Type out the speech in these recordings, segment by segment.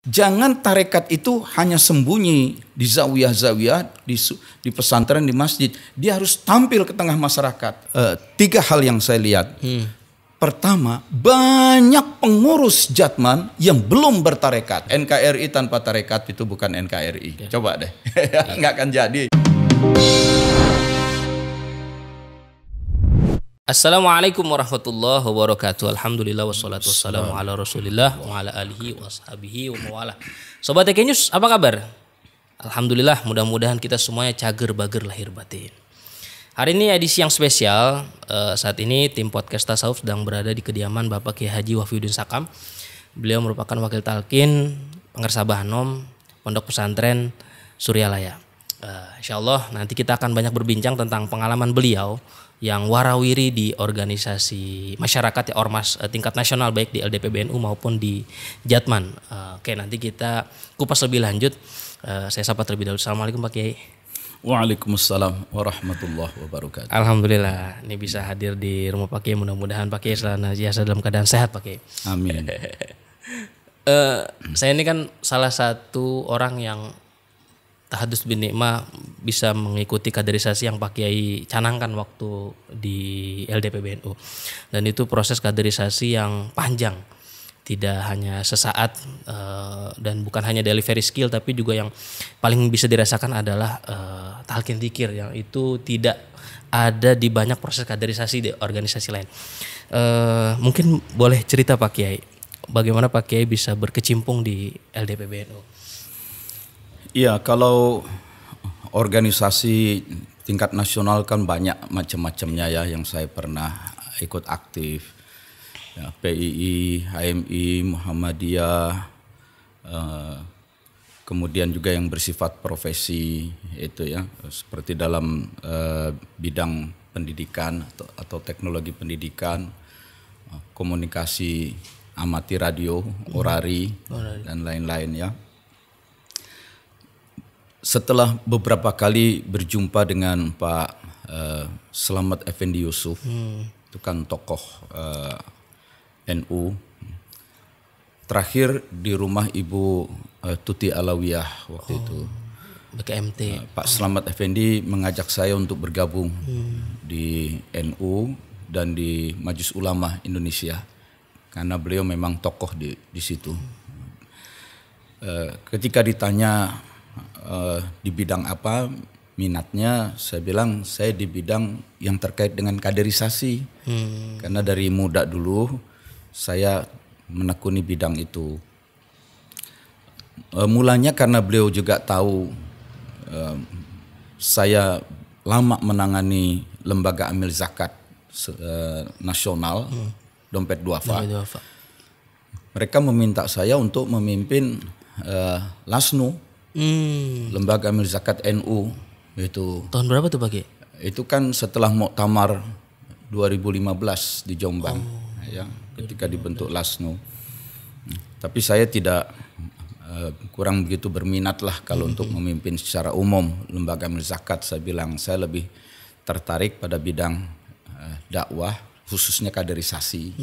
Jangan tarekat itu hanya sembunyi di zawiyah-zawiyah, di pesantren, di masjid. Dia harus tampil ke tengah masyarakat. 3 hal yang saya lihat. Pertama, banyak pengurus Jatman yang belum bertarekat. NKRI tanpa tarekat itu bukan NKRI. Coba deh, nggak akan jadi. Assalamualaikum warahmatullahi wabarakatuh. Alhamdulillah wassalatu wassalamu ala rasulillah wa ala alihi wa ashabihi wa mawala. Sobat TK News, apa kabar? Alhamdulillah, mudah-mudahan kita semuanya cager bager lahir batin. Hari ini edisi yang spesial. Saat ini tim podcast Tasawuf sedang berada di kediaman Bapak Kiai Haji Wafiuddin Sakam. Beliau merupakan wakil talqin Pengersabah Hanom Pondok Pesantren Suryalaya. Insyaallah nanti kita akan banyak berbincang tentang pengalaman beliau yang warawiri di organisasi masyarakat ya, ormas tingkat nasional baik di LDPBNU maupun di Jatman. Oke, nanti kita kupas lebih lanjut. Saya sapa terlebih dahulu. Assalamualaikum Pak Kiai. Waalaikumsalam warahmatullahi wabarakatuh. Alhamdulillah, ini bisa hadir di rumah Pak Kiai. Mudah-mudahan Pak Kiai senantiasa dalam keadaan sehat Pak Kiai. Amin. Saya ini kan salah satu orang yang tahadus bin nikmah bisa mengikuti kaderisasi yang Pak Kiai canangkan waktu di LDPBNU. Dan itu proses kaderisasi yang panjang. Tidak hanya sesaat dan bukan hanya delivery skill, tapi juga yang paling bisa dirasakan adalah talqin dzikir yang itu tidak ada di banyak proses kaderisasi di organisasi lain. Mungkin boleh cerita Pak Kiai, bagaimana Pak Kiai bisa berkecimpung di LDPBNU? Iya, kalau organisasi tingkat nasional kan banyak macam-macamnya ya yang saya pernah ikut aktif. Ya, PII, HMI, Muhammadiyah, kemudian juga yang bersifat profesi itu ya, seperti dalam bidang pendidikan atau teknologi pendidikan, komunikasi amati radio, orari, dan lain-lain ya. Setelah beberapa kali berjumpa dengan Pak Selamat Effendi Yusuf, itu kan tokoh NU. Terakhir di rumah Ibu Tuti Alawiyah waktu itu. BKMT. Pak Selamat Effendi mengajak saya untuk bergabung di NU dan di Majelis Ulama Indonesia karena beliau memang tokoh di situ. Ketika ditanya di bidang apa minatnya, saya bilang saya di bidang yang terkait dengan kaderisasi karena dari muda dulu saya menekuni bidang itu. Mulanya karena beliau juga tahu saya lama menangani lembaga amil zakat nasional Dompet Duafa. Mereka meminta saya untuk memimpin LASNU, lembaga amil zakat NU itu. Tahun berapa tuh Pak Kiai? Itu kan setelah Muktamar 2015 di Jombang ya, ketika dibentuk LASNU. Tapi saya tidak kurang begitu berminat lah kalau untuk memimpin secara umum lembaga amil zakat. Saya bilang saya lebih tertarik pada bidang dakwah khususnya kaderisasi.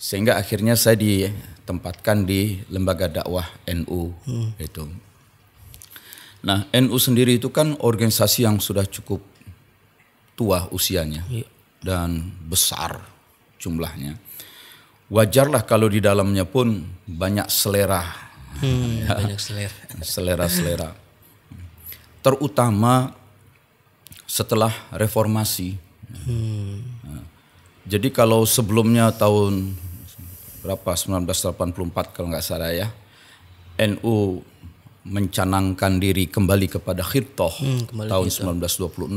Sehingga akhirnya saya ditempatkan di lembaga dakwah NU itu. Nah, NU sendiri itu kan organisasi yang sudah cukup tua usianya dan besar jumlahnya. Wajarlah kalau di dalamnya pun banyak selera. Banyak Selera-selera. Terutama setelah reformasi. Jadi kalau sebelumnya tahun berapa 1984 kalau nggak salah ya, NU mencanangkan diri kembali kepada khilafah tahun 1926,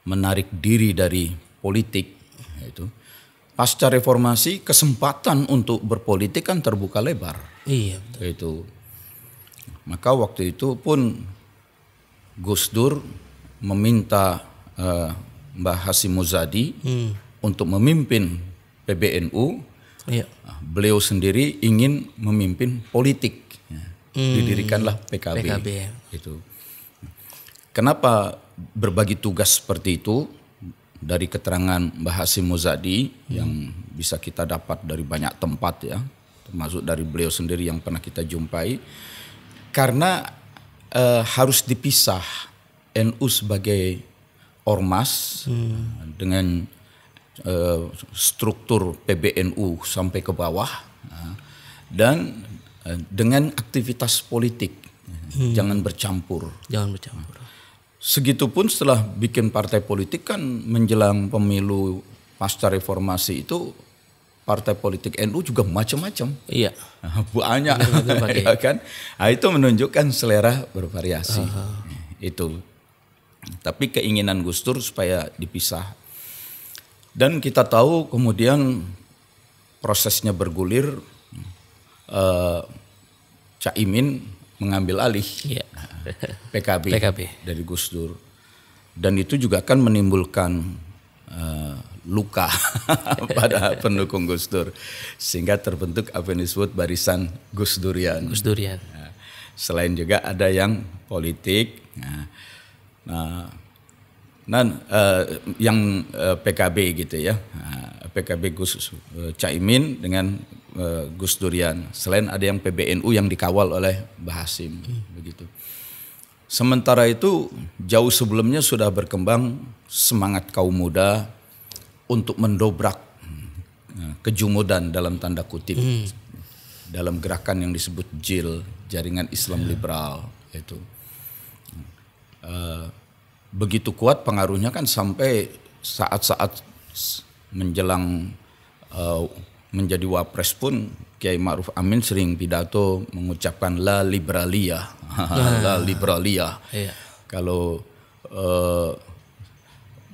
menarik diri dari politik itu. Pasca reformasi kesempatan untuk berpolitik kan terbuka lebar. Iya, betul. Itu. Maka waktu itu pun Gus Dur meminta Mbah Hasyim Muzadi untuk memimpin PBNU. Iya. Beliau sendiri ingin memimpin politik. Didirikanlah PKB. Itu. Kenapa berbagi tugas seperti itu? Dari keterangan Mbah Hasyim Muzadi yang bisa kita dapat dari banyak tempat ya, termasuk dari beliau sendiri yang pernah kita jumpai, karena harus dipisah NU sebagai ormas dengan struktur PBNU sampai ke bawah, dan dengan aktivitas politik. Jangan bercampur. Jangan bercampur. Segitupun setelah bikin partai politik kan menjelang pemilu pasca reformasi itu partai politik NU juga macam-macam. Iya. Banyak, ya kan? Nah, itu menunjukkan selera bervariasi. Itu. Tapi keinginan Gus Dur supaya dipisah. Dan kita tahu kemudian prosesnya bergulir, Caimin mengambil alih PKB dari Gus Dur. Dan itu juga akan menimbulkan luka pada pendukung Gus Dur, sehingga terbentuk apa yang disebut barisan Gus Durian. Nah, selain juga ada yang politik, yang PKB gitu ya, PKB Gus Caimin dengan Gus Durian. Selain ada yang PBNU yang dikawal oleh Mbah Hasim, begitu. Sementara itu jauh sebelumnya sudah berkembang semangat kaum muda untuk mendobrak kejumudan dalam tanda kutip dalam gerakan yang disebut JIL, Jaringan Islam Liberal itu. Begitu kuat pengaruhnya kan sampai saat-saat menjelang menjadi wapres pun Kiai Ma'ruf Amin sering pidato mengucapkan la liberalia, la liberalia. Iya. Kalau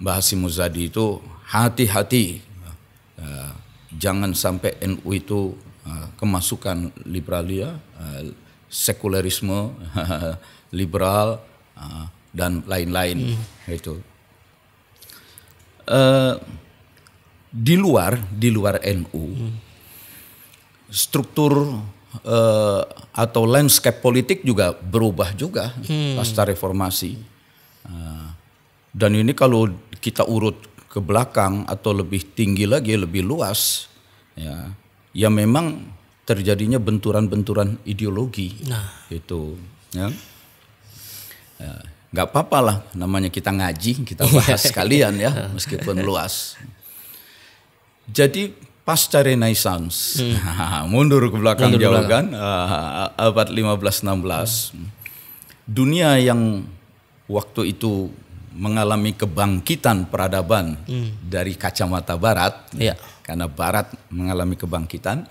Mbah Hasyim Muzadi itu hati-hati, jangan sampai NU itu kemasukan liberalia, sekulerisme, liberal dan lain-lain. Itu. Di luar NU, struktur atau landscape politik juga berubah juga pasca reformasi. Dan ini kalau kita urut ke belakang atau lebih tinggi lagi, lebih luas, ya memang terjadinya benturan-benturan ideologi. Itu, ya. Nggak apa-apa lah, namanya kita ngaji, kita bahas sekalian ya, meskipun luas. Jadi pasca Renaissance, mundur ke belakang jauh kan, abad 15-16, dunia yang waktu itu mengalami kebangkitan peradaban dari kacamata Barat, karena Barat mengalami kebangkitan.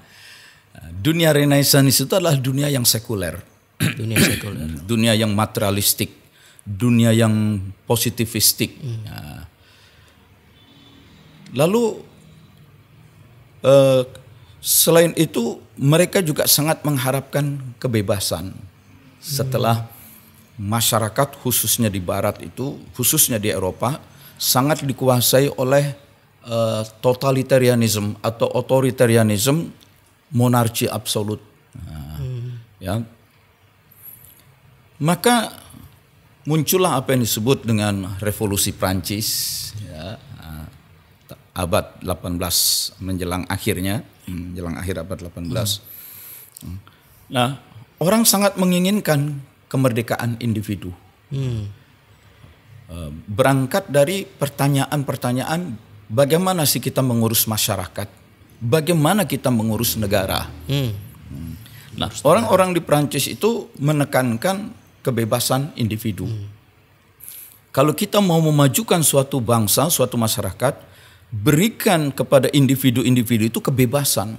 Dunia Renaissance itu adalah dunia yang sekuler, dunia yang materialistik, dunia yang positivistik. Lalu selain itu mereka juga sangat mengharapkan kebebasan setelah masyarakat khususnya di Barat itu, khususnya di Eropa, sangat dikuasai oleh totalitarianisme atau otoritarianisme, monarki absolut. Ya. Maka muncullah apa yang disebut dengan revolusi Prancis, ya, abad 18 menjelang akhirnya, menjelang akhir abad 18. Nah, orang sangat menginginkan kemerdekaan individu. Berangkat dari pertanyaan-pertanyaan, bagaimana sih kita mengurus masyarakat? Bagaimana kita mengurus negara? Nah, orang-orang di Prancis itu menekankan kebebasan individu. Kalau kita mau memajukan suatu bangsa, suatu masyarakat, berikan kepada individu-individu itu kebebasan.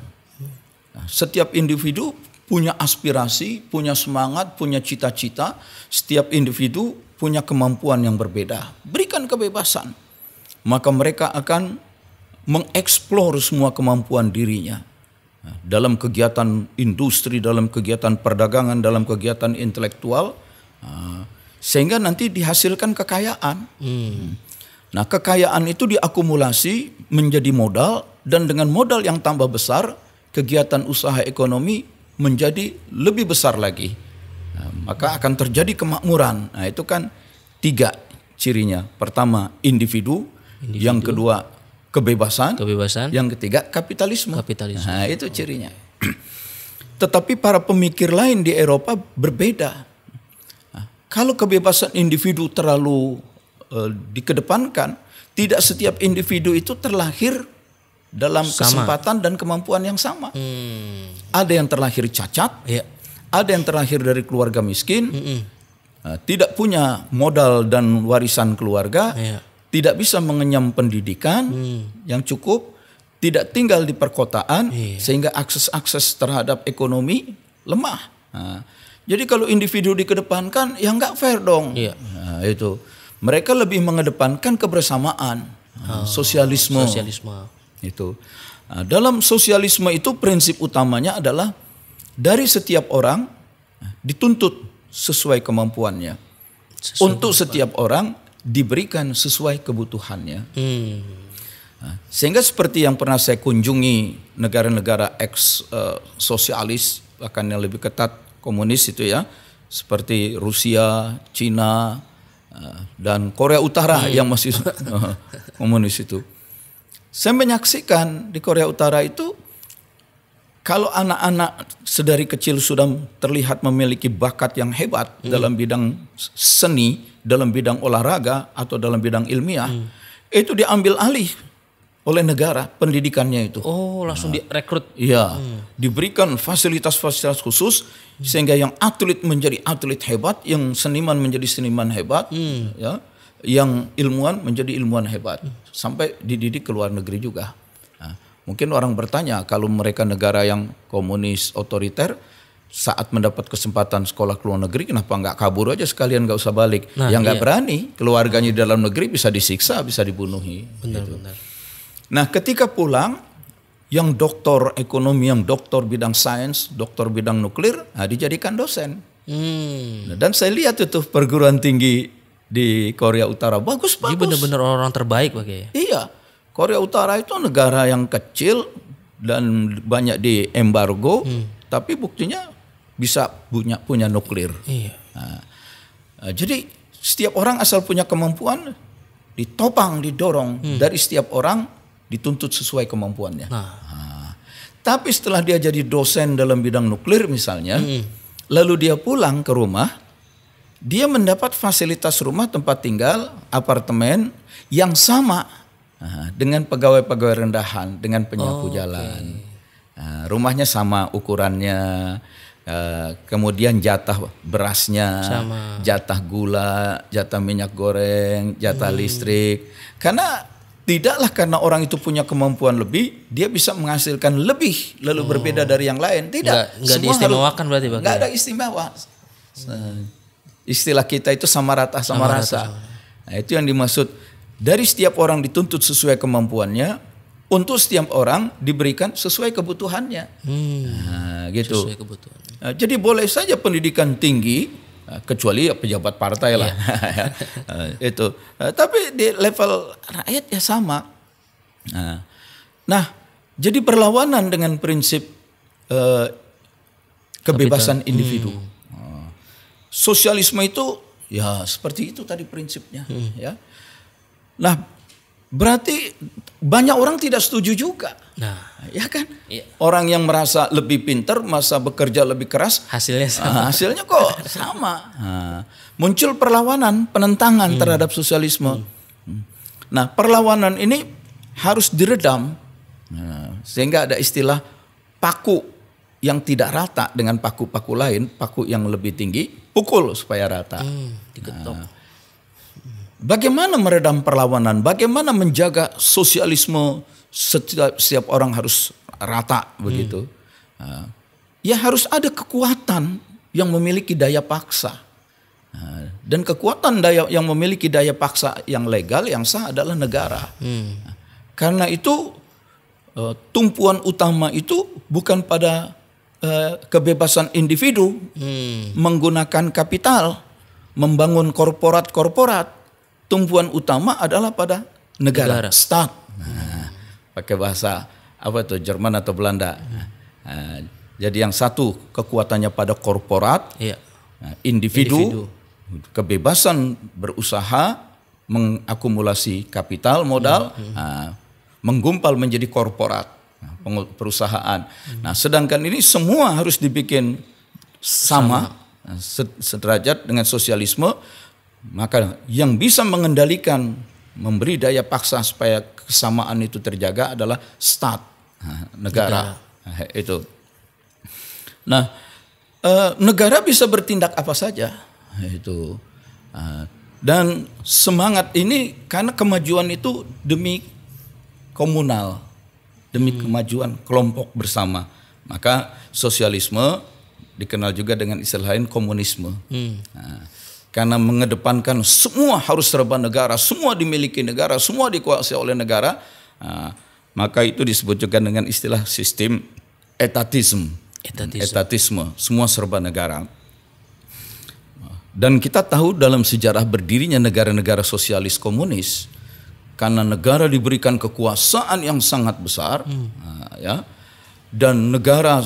Nah, setiap individu punya aspirasi, punya semangat, punya cita-cita. Setiap individu punya kemampuan yang berbeda. Berikan kebebasan. Maka mereka akan mengeksplor semua kemampuan dirinya. Nah, dalam kegiatan industri, dalam kegiatan perdagangan, dalam kegiatan intelektual. Sehingga nanti dihasilkan kekayaan. Nah, kekayaan itu diakumulasi menjadi modal, dan dengan modal yang tambah besar, kegiatan usaha ekonomi menjadi lebih besar lagi. Nah, maka akan terjadi kemakmuran. Nah, itu kan 3 cirinya. Pertama, individu. Yang kedua, kebebasan. Yang ketiga, kapitalisme. Nah, itu cirinya. Tetapi para pemikir lain di Eropa berbeda. Nah, kalau kebebasan individu terlalu dikedepankan, tidak setiap individu itu terlahir dalam kesempatan dan kemampuan yang sama. Ada yang terlahir cacat, ada yang terlahir dari keluarga miskin, tidak punya modal dan warisan keluarga, tidak bisa mengenyam pendidikan yang cukup, tidak tinggal di perkotaan, sehingga akses terhadap ekonomi lemah. Nah, jadi kalau individu dikedepankan, ya nggak fair dong. Nah, itu mereka lebih mengedepankan kebersamaan, sosialisme. Itu. Nah, dalam sosialisme itu prinsip utamanya adalah dari setiap orang dituntut sesuai kemampuannya. Untuk setiap orang diberikan sesuai kebutuhannya. Sehingga seperti yang pernah saya kunjungi negara-negara ex-sosialis, bahkan yang lebih ketat komunis itu ya, seperti Rusia, Cina, dan Korea Utara yang masih komunis itu. Saya menyaksikan di Korea Utara itu, kalau anak-anak sedari kecil sudah terlihat memiliki bakat yang hebat dalam bidang seni, dalam bidang olahraga, atau dalam bidang ilmiah, itu diambil alih oleh negara pendidikannya itu. Oh, langsung direkrut. Iya, diberikan fasilitas-fasilitas khusus sehingga yang atlet menjadi atlet hebat, yang seniman menjadi seniman hebat, ya, yang ilmuwan menjadi ilmuwan hebat, sampai dididik ke luar negeri juga. Nah, mungkin orang bertanya, kalau mereka negara yang komunis otoriter, saat mendapat kesempatan sekolah ke luar negeri, kenapa nggak kabur aja sekalian, nggak usah balik? Yang nggak berani, keluarganya di dalam negeri bisa disiksa, bisa dibunuhi. Benar-benar. Nah, ketika pulang, yang doktor ekonomi, yang doktor bidang sains, doktor bidang nuklir, dijadikan dosen. Nah, dan saya lihat itu perguruan tinggi di Korea Utara bagus-bagus. Ini benar-benar orang terbaik Pak. Iya, Korea Utara itu negara yang kecil dan banyak di embargo, tapi buktinya bisa punya nuklir. Nah, jadi setiap orang asal punya kemampuan ditopang, didorong dari setiap orang. Dituntut sesuai kemampuannya. Nah, tapi setelah dia jadi dosen dalam bidang nuklir misalnya, lalu dia pulang ke rumah, dia mendapat fasilitas rumah, tempat tinggal, apartemen yang sama dengan pegawai-pegawai rendahan, dengan penyapu jalan. Nah, rumahnya sama ukurannya, kemudian jatah berasnya, jatah gula, jatah minyak goreng, jatah listrik. Karena tidaklah karena orang itu punya kemampuan lebih, dia bisa menghasilkan lebih, lalu berbeda dari yang lain. Tidak. Nggak diistimewakan berarti Pak. Nggak ada istimewa. Istilah kita itu sama rata sama rasa. Nah, itu yang dimaksud. Dari setiap orang dituntut sesuai kemampuannya, untuk setiap orang diberikan sesuai kebutuhannya. Nah, gitu. Sesuai kebutuhan. Nah, jadi boleh saja pendidikan tinggi, kecuali pejabat partai lah, itu. Tapi di level rakyat ya sama. Nah, jadi berlawanan dengan prinsip kebebasan individu. Sosialisme itu ya seperti itu tadi prinsipnya. Ya. Nah, berarti banyak orang tidak setuju juga. Nah, ya kan? Orang yang merasa lebih pintar, merasa bekerja lebih keras, hasilnya sama. Hasilnya kok sama. Muncul perlawanan, penentangan terhadap sosialisme. Nah, perlawanan ini harus diredam. Sehingga ada istilah paku yang tidak rata dengan paku-paku lain, paku yang lebih tinggi, pukul supaya rata. Diketok. Bagaimana meredam perlawanan? Bagaimana menjaga sosialisme setiap orang harus rata begitu? Ya harus ada kekuatan yang memiliki daya paksa. Dan kekuatan yang memiliki daya paksa yang legal, yang sah adalah negara. Karena itu tumpuan utama itu bukan pada kebebasan individu menggunakan kapital, membangun korporat-korporat. Tumpuan utama adalah pada negara. Stat. Pakai bahasa apa itu, Jerman atau Belanda. Jadi yang satu kekuatannya pada korporat, individu, kebebasan berusaha, mengakumulasi kapital modal, menggumpal menjadi korporat. perusahaan. Nah, sedangkan ini semua harus dibikin sama. Sederajat dengan sosialisme, maka yang bisa mengendalikan, memberi daya paksa supaya kesamaan itu terjaga adalah stat, negara. Itu. Nah, negara bisa bertindak apa saja, itu. Dan semangat ini karena kemajuan itu demi komunal, demi kemajuan kelompok bersama. Maka sosialisme dikenal juga dengan istilah lain komunisme. Karena mengedepankan semua harus serba negara, semua dimiliki negara, semua dikuasai oleh negara, maka itu disebut juga dengan istilah sistem etatisme, semua serba negara. Dan kita tahu dalam sejarah berdirinya negara-negara sosialis komunis, karena negara diberikan kekuasaan yang sangat besar, ya. Dan negara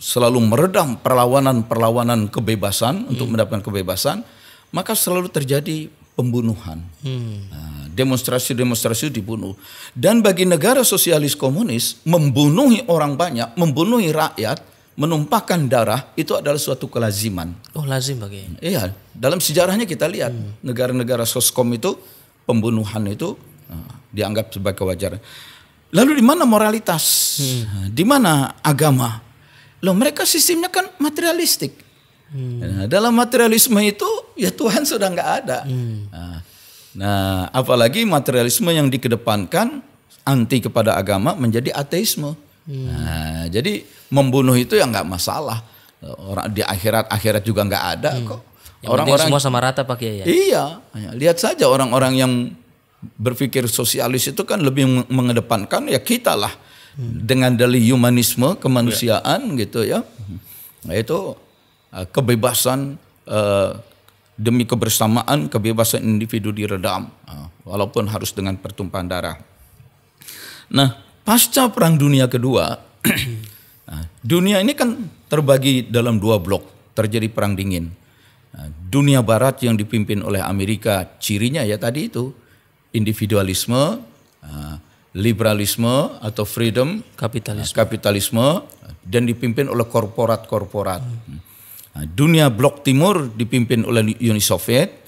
selalu meredam perlawanan kebebasan untuk mendapatkan kebebasan, maka selalu terjadi pembunuhan. Demonstrasi-demonstrasi dibunuh. Dan bagi negara sosialis komunis, membunuhi orang banyak, membunuhi rakyat, menumpahkan darah, itu adalah suatu kelaziman. Oh, lazim bagi. Iya, dalam sejarahnya kita lihat negara-negara soskom itu pembunuhan itu dianggap sebagai kewajaran. Lalu di mana moralitas? Di mana agama? Loh, mereka sistemnya kan materialistik. Nah, dalam materialisme itu ya Tuhan sudah nggak ada. Nah, apalagi materialisme yang dikedepankan anti kepada agama menjadi ateisme. Nah, jadi membunuh itu ya nggak masalah. Orang di akhirat juga nggak ada kok. Orang-orang semua sama rata pakai ya. Iya, lihat saja orang-orang yang berpikir sosialis itu kan lebih mengedepankan ya kita lah dengan dalih humanisme, kemanusiaan gitu ya. Nah, itu kebebasan demi kebersamaan, kebebasan individu diredam walaupun harus dengan pertumpahan darah. Nah, pasca Perang Dunia Kedua, dunia ini kan terbagi dalam dua blok, terjadi perang dingin. Dunia Barat yang dipimpin oleh Amerika, cirinya ya tadi itu individualisme, liberalisme atau freedom, kapitalisme, dan dipimpin oleh korporat-korporat. Dunia blok timur dipimpin oleh Uni Soviet,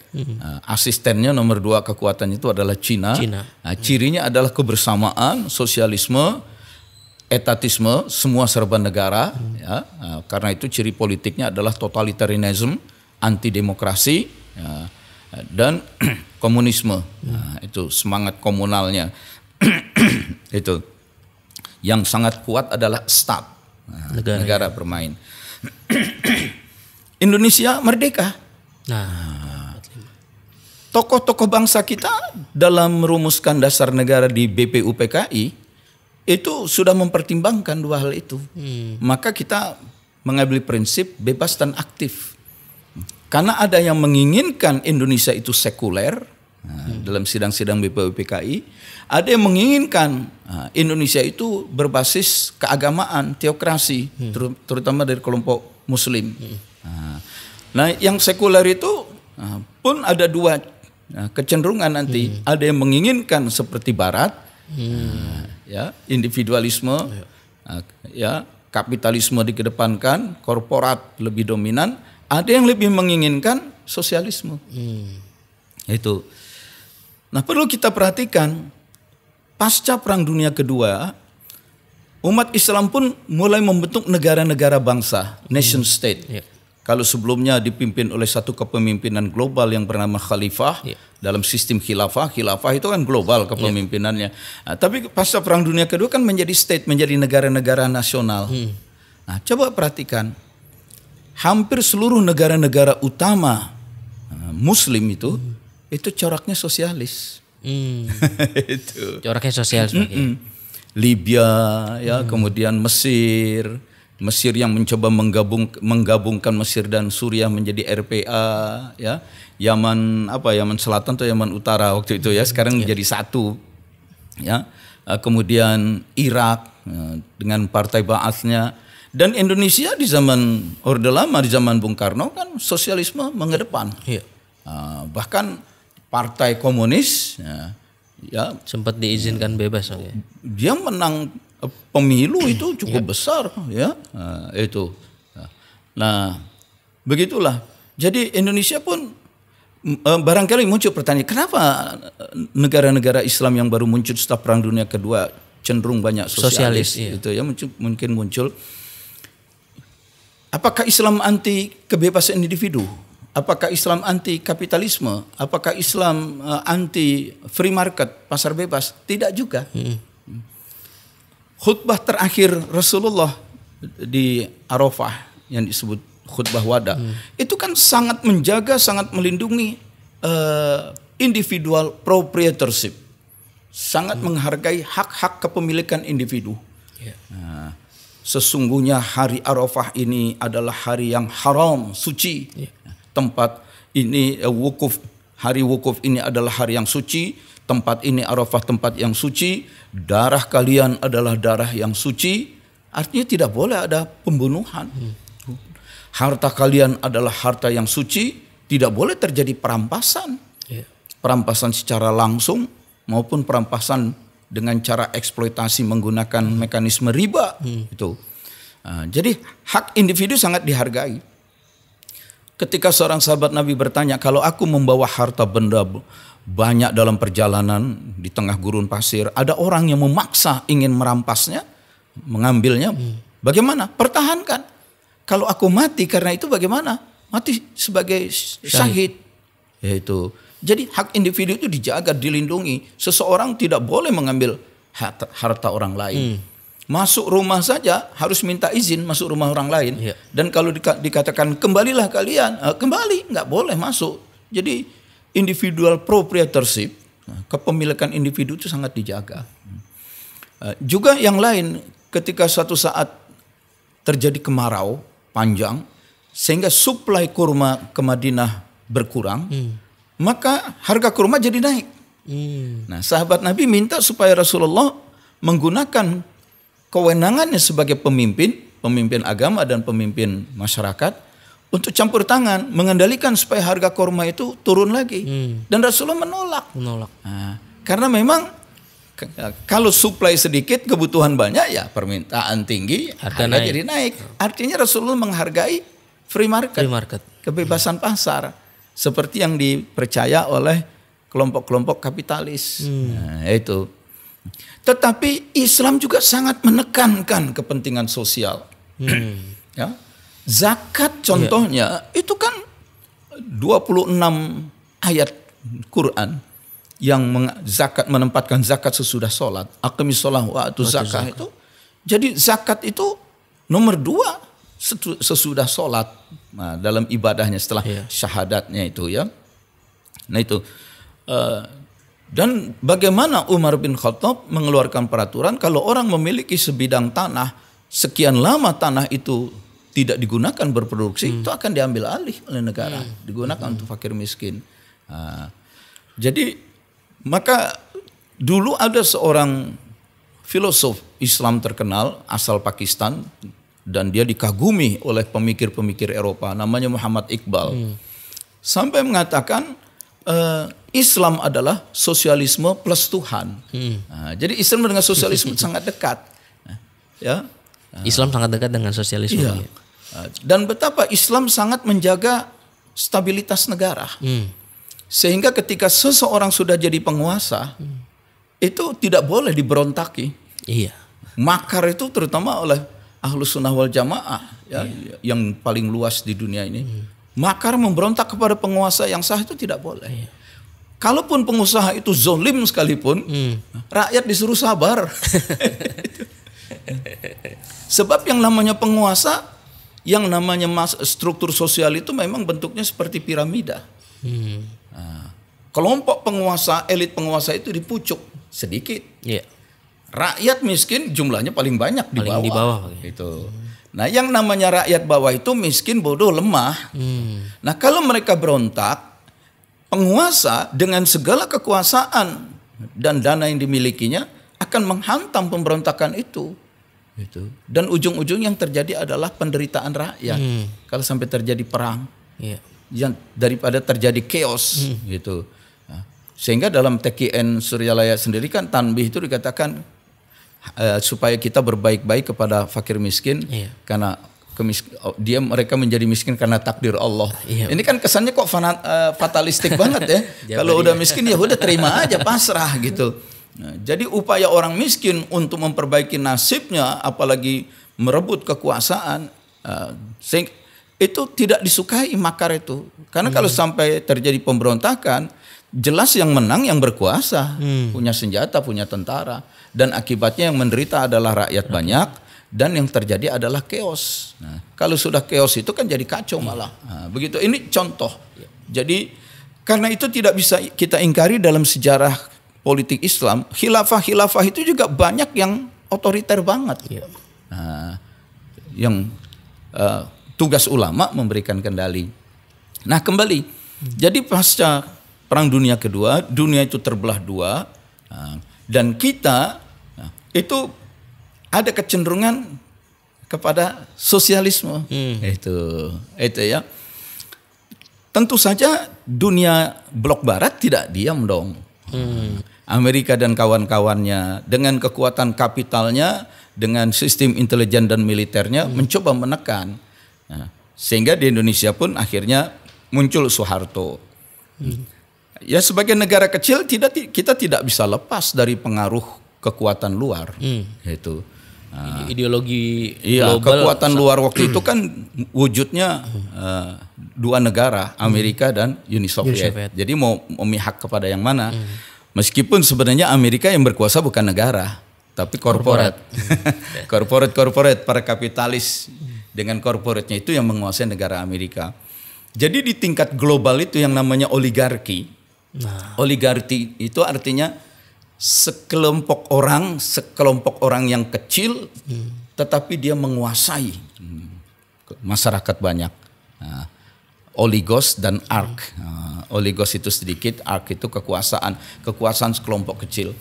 asistennya nomor 2 kekuatan itu adalah Cina. Cirinya adalah kebersamaan, sosialisme, etatisme, semua serba negara. Ya, karena itu ciri politiknya adalah totalitarianism, anti demokrasi, dan komunisme. Itu semangat komunalnya. Itu yang sangat kuat adalah stat, negara bermain. Indonesia merdeka. Tokoh-tokoh bangsa kita dalam merumuskan dasar negara di BPUPKI itu sudah mempertimbangkan dua hal itu. Maka kita mengambil prinsip bebas dan aktif. Karena ada yang menginginkan Indonesia itu sekuler, dalam sidang-sidang BPUPKI, ada yang menginginkan Indonesia itu berbasis keagamaan, teokrasi, terutama dari kelompok Muslim. Nah, yang sekuler itu pun ada dua kecenderungan nanti. Ada yang menginginkan seperti Barat, ya individualisme, ya kapitalisme dikedepankan, korporat lebih dominan. Ada yang lebih menginginkan sosialisme. Itu. Nah, perlu kita perhatikan pasca Perang Dunia Kedua, umat Islam pun mulai membentuk negara-negara bangsa, nation state. Kalau sebelumnya dipimpin oleh satu kepemimpinan global yang bernama khalifah, dalam sistem khilafah itu kan global kepemimpinannya. Nah, tapi pasca Perang Dunia Kedua kan menjadi state, menjadi negara-negara nasional. Nah, coba perhatikan, hampir seluruh negara-negara utama Muslim itu coraknya sosialis. Itu. Coraknya sosialis. Libya, ya, kemudian Mesir yang mencoba menggabungkan Mesir dan Suriah menjadi RPA, ya. Yaman Selatan atau Yaman Utara waktu itu ya, sekarang menjadi satu. Ya. Kemudian Irak dengan partai Ba'athnya, dan Indonesia di zaman Orde Lama, di zaman Bung Karno kan sosialisme mengedepan. Bahkan partai komunis ya sempat diizinkan bebas. Dia menang pemilu itu cukup besar ya. Itu. Nah, begitulah. Jadi Indonesia pun barangkali muncul pertanyaan, kenapa negara-negara Islam yang baru muncul setelah Perang Dunia Kedua cenderung banyak sosialis itu ya, mungkin muncul. Apakah Islam anti kebebasan individu? Apakah Islam anti kapitalisme? Apakah Islam anti free market, pasar bebas? Tidak juga. Khutbah terakhir Rasulullah di Arafah yang disebut khutbah wada, itu kan sangat menjaga, sangat melindungi individual proprietorship, sangat menghargai hak-hak kepemilikan individu. Nah, sesungguhnya hari Arafah ini adalah hari yang haram, suci. Tempat ini hari wukuf ini adalah hari yang suci. Tempat ini Arafah, tempat yang suci. Darah kalian adalah darah yang suci. Artinya tidak boleh ada pembunuhan. Harta kalian adalah harta yang suci. Tidak boleh terjadi perampasan. Perampasan secara langsung maupun perampasan dengan cara eksploitasi menggunakan mekanisme riba. Itu. Jadi hak individu sangat dihargai. Ketika seorang sahabat Nabi bertanya, kalau aku membawa harta benda banyak dalam perjalanan di tengah gurun pasir, ada orang yang memaksa ingin merampasnya, mengambilnya, bagaimana? Pertahankan. Kalau aku mati karena itu bagaimana? Mati sebagai syahid. Yaitu. Jadi hak individu itu dijaga, dilindungi. Seseorang tidak boleh mengambil harta orang lain. Masuk rumah saja harus minta izin masuk rumah orang lain. Dan kalau dikatakan kembalilah kalian, kembali, nggak boleh masuk. Jadi individual proprietorship, kepemilikan individu itu sangat dijaga. Juga yang lain, ketika suatu saat terjadi kemarau panjang, sehingga suplai kurma ke Madinah berkurang, maka harga kurma jadi naik. Nah, sahabat Nabi minta supaya Rasulullah menggunakan kewenangannya sebagai pemimpin agama dan pemimpin masyarakat untuk campur tangan, mengendalikan supaya harga kurma itu turun lagi. Dan Rasulullah menolak. Nah, karena memang kalau suplai sedikit, kebutuhan banyak, ya permintaan tinggi, harga jadi naik. Artinya Rasulullah menghargai free market. Kebebasan pasar, seperti yang dipercaya oleh kelompok-kelompok kapitalis. Nah, itu. Tetapi Islam juga sangat menekankan kepentingan sosial. Ya. Zakat contohnya itu kan 26 ayat Quran yang zakat, menempatkan zakat sesudah sholat. Aqimis sholah wa atu zakah itu. Jadi zakat itu nomor 2 sesudah sholat. Nah, dalam ibadahnya setelah syahadatnya itu ya. Nah itu. Dan bagaimana Umar bin Khattab mengeluarkan peraturan kalau orang memiliki sebidang tanah, sekian lama tanah itu tidak digunakan berproduksi, itu akan diambil alih oleh negara, digunakan untuk fakir miskin. Jadi maka dulu ada seorang filosof Islam terkenal asal Pakistan dan dia dikagumi oleh pemikir-pemikir Eropa, namanya Muhammad Iqbal. Sampai mengatakan Islam adalah sosialisme plus Tuhan. Nah, jadi Islam dengan sosialisme sangat dekat. Ya. Islam sangat dekat dengan sosialisme. Iya. Dan betapa Islam sangat menjaga stabilitas negara. Sehingga ketika seseorang sudah jadi penguasa, itu tidak boleh diberontaki. Iya. Makar itu terutama oleh Ahlus Sunnah wal Jamaah ya, yang paling luas di dunia ini. Makar memberontak kepada penguasa yang sah itu tidak boleh. Kalaupun pengusaha itu zolim sekalipun, rakyat disuruh sabar. Sebab yang namanya penguasa, yang namanya struktur sosial itu memang bentuknya seperti piramida. Nah, kelompok penguasa, elit penguasa itu di pucuk sedikit. Rakyat miskin jumlahnya paling banyak di bawah. Itu. Nah, yang namanya rakyat bawah itu miskin, bodoh, lemah. Nah, kalau mereka berontak, penguasa dengan segala kekuasaan dan dana yang dimilikinya akan menghantam pemberontakan itu. Dan ujung-ujung yang terjadi adalah penderitaan rakyat. Kalau sampai terjadi perang, yang daripada terjadi chaos, gitu. Nah, sehingga dalam TKN Suryalaya sendiri kan tanbih itu dikatakan supaya kita berbaik-baik kepada fakir miskin, karena mereka menjadi miskin karena takdir Allah. Ini kan kesannya kok fatalistik banget ya. Kalau udah miskin ya udah terima aja, pasrah gitu. Nah, jadi upaya orang miskin untuk memperbaiki nasibnya, apalagi merebut kekuasaan, itu tidak disukai makar itu. Karena kalau sampai terjadi pemberontakan, jelas yang menang yang berkuasa, punya senjata, punya tentara, dan akibatnya yang menderita adalah rakyat banyak, dan yang terjadi adalah chaos. Nah, kalau sudah chaos itu kan jadi kacau malah. Nah, begitu. Ini contoh. Jadi karena itu tidak bisa kita ingkari dalam sejarah politik Islam, khilafah itu juga banyak yang otoriter banget. Nah, yang tugas ulama memberikan kendali. Nah, kembali. Jadi pasca Perang Dunia Kedua, dunia itu terbelah dua, dan kita itu ada kecenderungan kepada sosialisme. Itu ya. Tentu saja dunia blok barat tidak diam dong. Amerika dan kawan-kawannya dengan kekuatan kapitalnya, dengan sistem intelijen dan militernya mencoba menekan. Nah, sehingga di Indonesia pun akhirnya muncul Soeharto. Ya, sebagai negara kecil kita tidak bisa lepas dari pengaruh kekuatan luar. Yaitu ideologi global. Kekuatan luar waktu itu kan wujudnya dua negara, Amerika dan Uni Soviet. Jadi mau memihak kepada yang mana? Meskipun sebenarnya Amerika yang berkuasa bukan negara, tapi korporat. Korporat, para kapitalis dengan korporatnya itu yang menguasai negara Amerika. Jadi di tingkat global itu yang namanya oligarki. Oligarki itu artinya sekelompok orang yang kecil, tetapi dia menguasai masyarakat banyak. Oligos dan ark. Oligos itu sedikit, ark itu kekuasaan sekelompok kecil.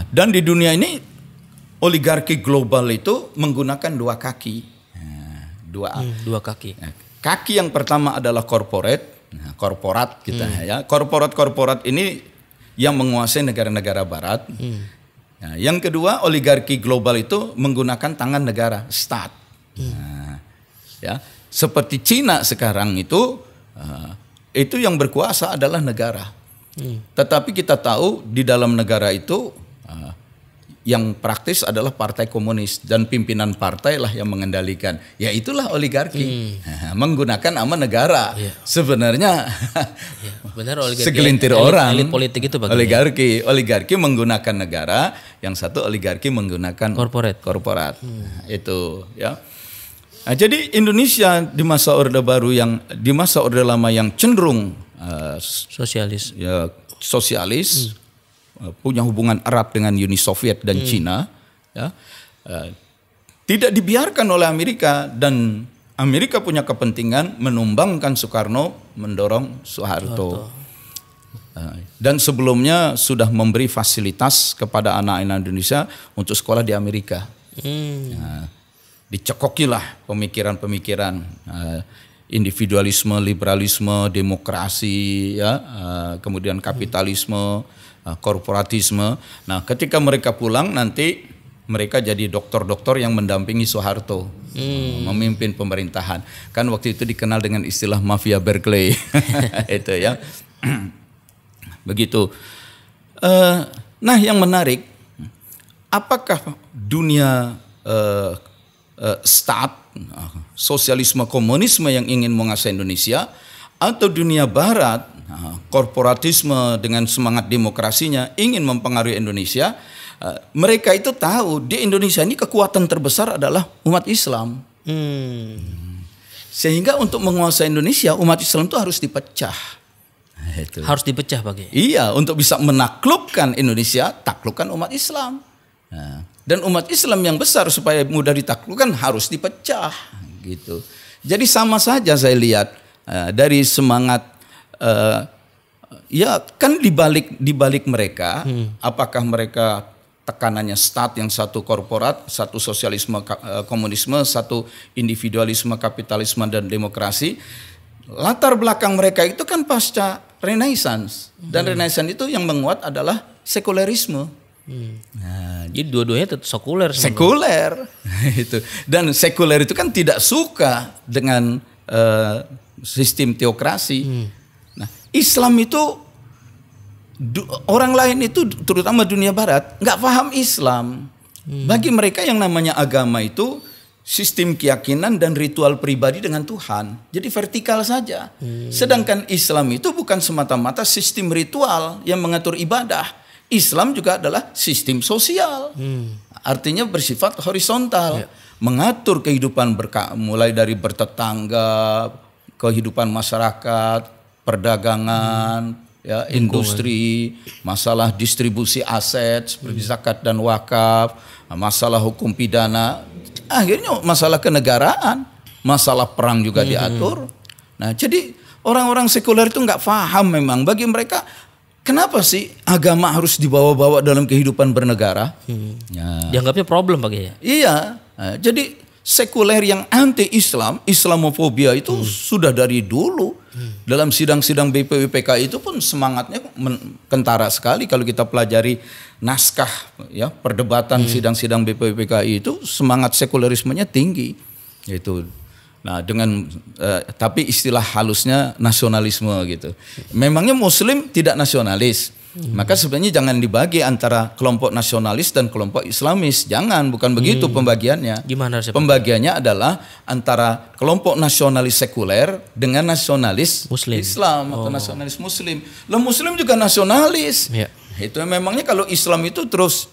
Dan di dunia ini oligarki global itu menggunakan dua kaki. Dua kaki. Kaki yang pertama adalah korporat kita ya. Korporat ini yang menguasai negara-negara barat. Nah, yang kedua, oligarki global itu menggunakan tangan negara, stat. Ya, seperti Cina sekarang itu yang berkuasa adalah negara. Tetapi kita tahu di dalam negara itu yang praktis adalah partai komunis, dan pimpinan partai lah yang mengendalikan. Ya itulah oligarki. Menggunakan nama negara. Sebenarnya benar, oligarki, segelintir orang. Elit politik itu bagaimana? Oligarki menggunakan negara, yang satu oligarki menggunakan korporat. Itu ya. Nah, jadi Indonesia di masa Orde Baru di masa Orde Lama yang cenderung sosialis, punya hubungan erat dengan Uni Soviet dan Cina, ya, tidak dibiarkan oleh Amerika, dan Amerika punya kepentingan menumbangkan Soekarno, mendorong Soeharto. Dan sebelumnya sudah memberi fasilitas kepada anak-anak Indonesia untuk sekolah di Amerika. Dicekokilah pemikiran-pemikiran individualisme, liberalisme, demokrasi, ya, kemudian kapitalisme, korporatisme. Nah, ketika mereka pulang nanti mereka jadi doktor-doktor yang mendampingi Soeharto memimpin pemerintahan. Kan waktu itu dikenal dengan istilah mafia Berkeley. Itu ya. Begitu. Nah, yang menarik, apakah dunia sosialisme komunisme yang ingin menguasai Indonesia, atau dunia barat korporatisme dengan semangat demokrasinya ingin mempengaruhi Indonesia? Mereka itu tahu di Indonesia ini kekuatan terbesar adalah umat Islam. Sehingga untuk menguasai Indonesia, umat Islam itu harus dipecah. Itu. Harus dipecah Pak. Iya, untuk bisa menaklukkan Indonesia, taklukkan umat Islam. Dan umat Islam yang besar supaya mudah ditaklukkan harus dipecah, gitu. Jadi sama saja saya lihat dari semangat, ya kan dibalik mereka, apakah mereka tekanannya stat, yang satu korporat, satu sosialisme komunisme, satu individualisme kapitalisme dan demokrasi. Latar belakang mereka itu kan pasca Renaissance, dan Renaissance itu yang menguat adalah sekulerisme. Nah, Jadi dua-duanya tetap sekuler sebenarnya. sekuler itu, dan sekuler itu kan tidak suka dengan sistem teokrasi. Nah, Islam itu orang lain itu terutama dunia barat nggak paham Islam. Bagi mereka yang namanya agama itu sistem keyakinan dan ritual pribadi dengan Tuhan. Jadi vertikal saja. Sedangkan Islam itu bukan semata-mata sistem ritual yang mengatur ibadah. Islam juga adalah sistem sosial. Artinya bersifat horizontal. Mengatur kehidupan mulai dari bertetangga, kehidupan masyarakat, perdagangan, ya, industri, masalah distribusi aset seperti zakat dan wakaf, masalah hukum pidana, akhirnya masalah kenegaraan, masalah perang juga diatur. Nah, jadi orang-orang sekuler itu nggak paham memang. Bagi mereka, kenapa sih agama harus dibawa-bawa dalam kehidupan bernegara? Ya. Dianggapnya problem Pak ya. Iya, jadi sekuler yang anti-Islam, Islamofobia itu sudah dari dulu. Dalam sidang-sidang BPUPK itu pun semangatnya kentara sekali kalau kita pelajari naskah ya perdebatan sidang-sidang BPUPK itu semangat sekulerismenya tinggi. Itu. Nah, dengan tapi istilah halusnya nasionalisme gitu. Memangnya Muslim tidak nasionalis? Maka sebenarnya jangan dibagi antara kelompok nasionalis dan kelompok Islamis. Jangan, bukan begitu pembagiannya. Gimana sih? Pembagiannya adalah antara kelompok nasionalis sekuler dengan nasionalis Muslim. Islam atau nasionalis Muslim. Lah Muslim juga nasionalis. Ya. Itu memangnya kalau Islam itu terus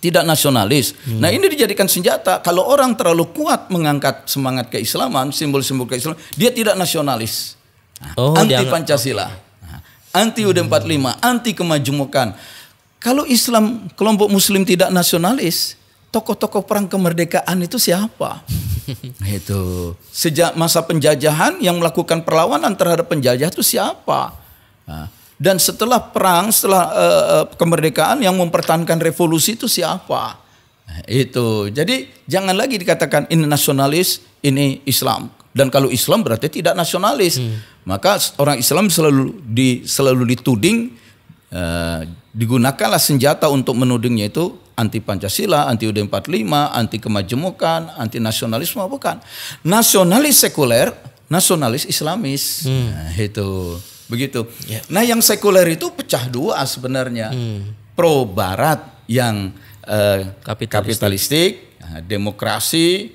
tidak nasionalis. Nah, ini dijadikan senjata. Kalau orang terlalu kuat mengangkat semangat keislaman, simbol-simbol keislaman, dia tidak nasionalis. Anti Pancasila. Anti UUD 45, anti kemajemukan. Kalau Islam, kelompok Muslim tidak nasionalis, tokoh-tokoh perang kemerdekaan itu siapa? Itu sejak masa penjajahan yang melakukan perlawanan terhadap penjajah itu siapa? Dan setelah perang, setelah kemerdekaan yang mempertahankan revolusi itu siapa? Itu. Jadi jangan lagi dikatakan ini nasionalis, ini Islam. Dan kalau Islam berarti tidak nasionalis. Maka orang Islam selalu dituding, digunakanlah senjata untuk menudingnya itu anti Pancasila, anti UUD 45, anti kemajemukan, anti nasionalisme, bukan. Nasionalis sekuler, nasionalis Islamis. Nah, itu begitu. Nah, yang sekuler itu pecah dua sebenarnya. Pro Barat yang kapitalistik, demokrasi,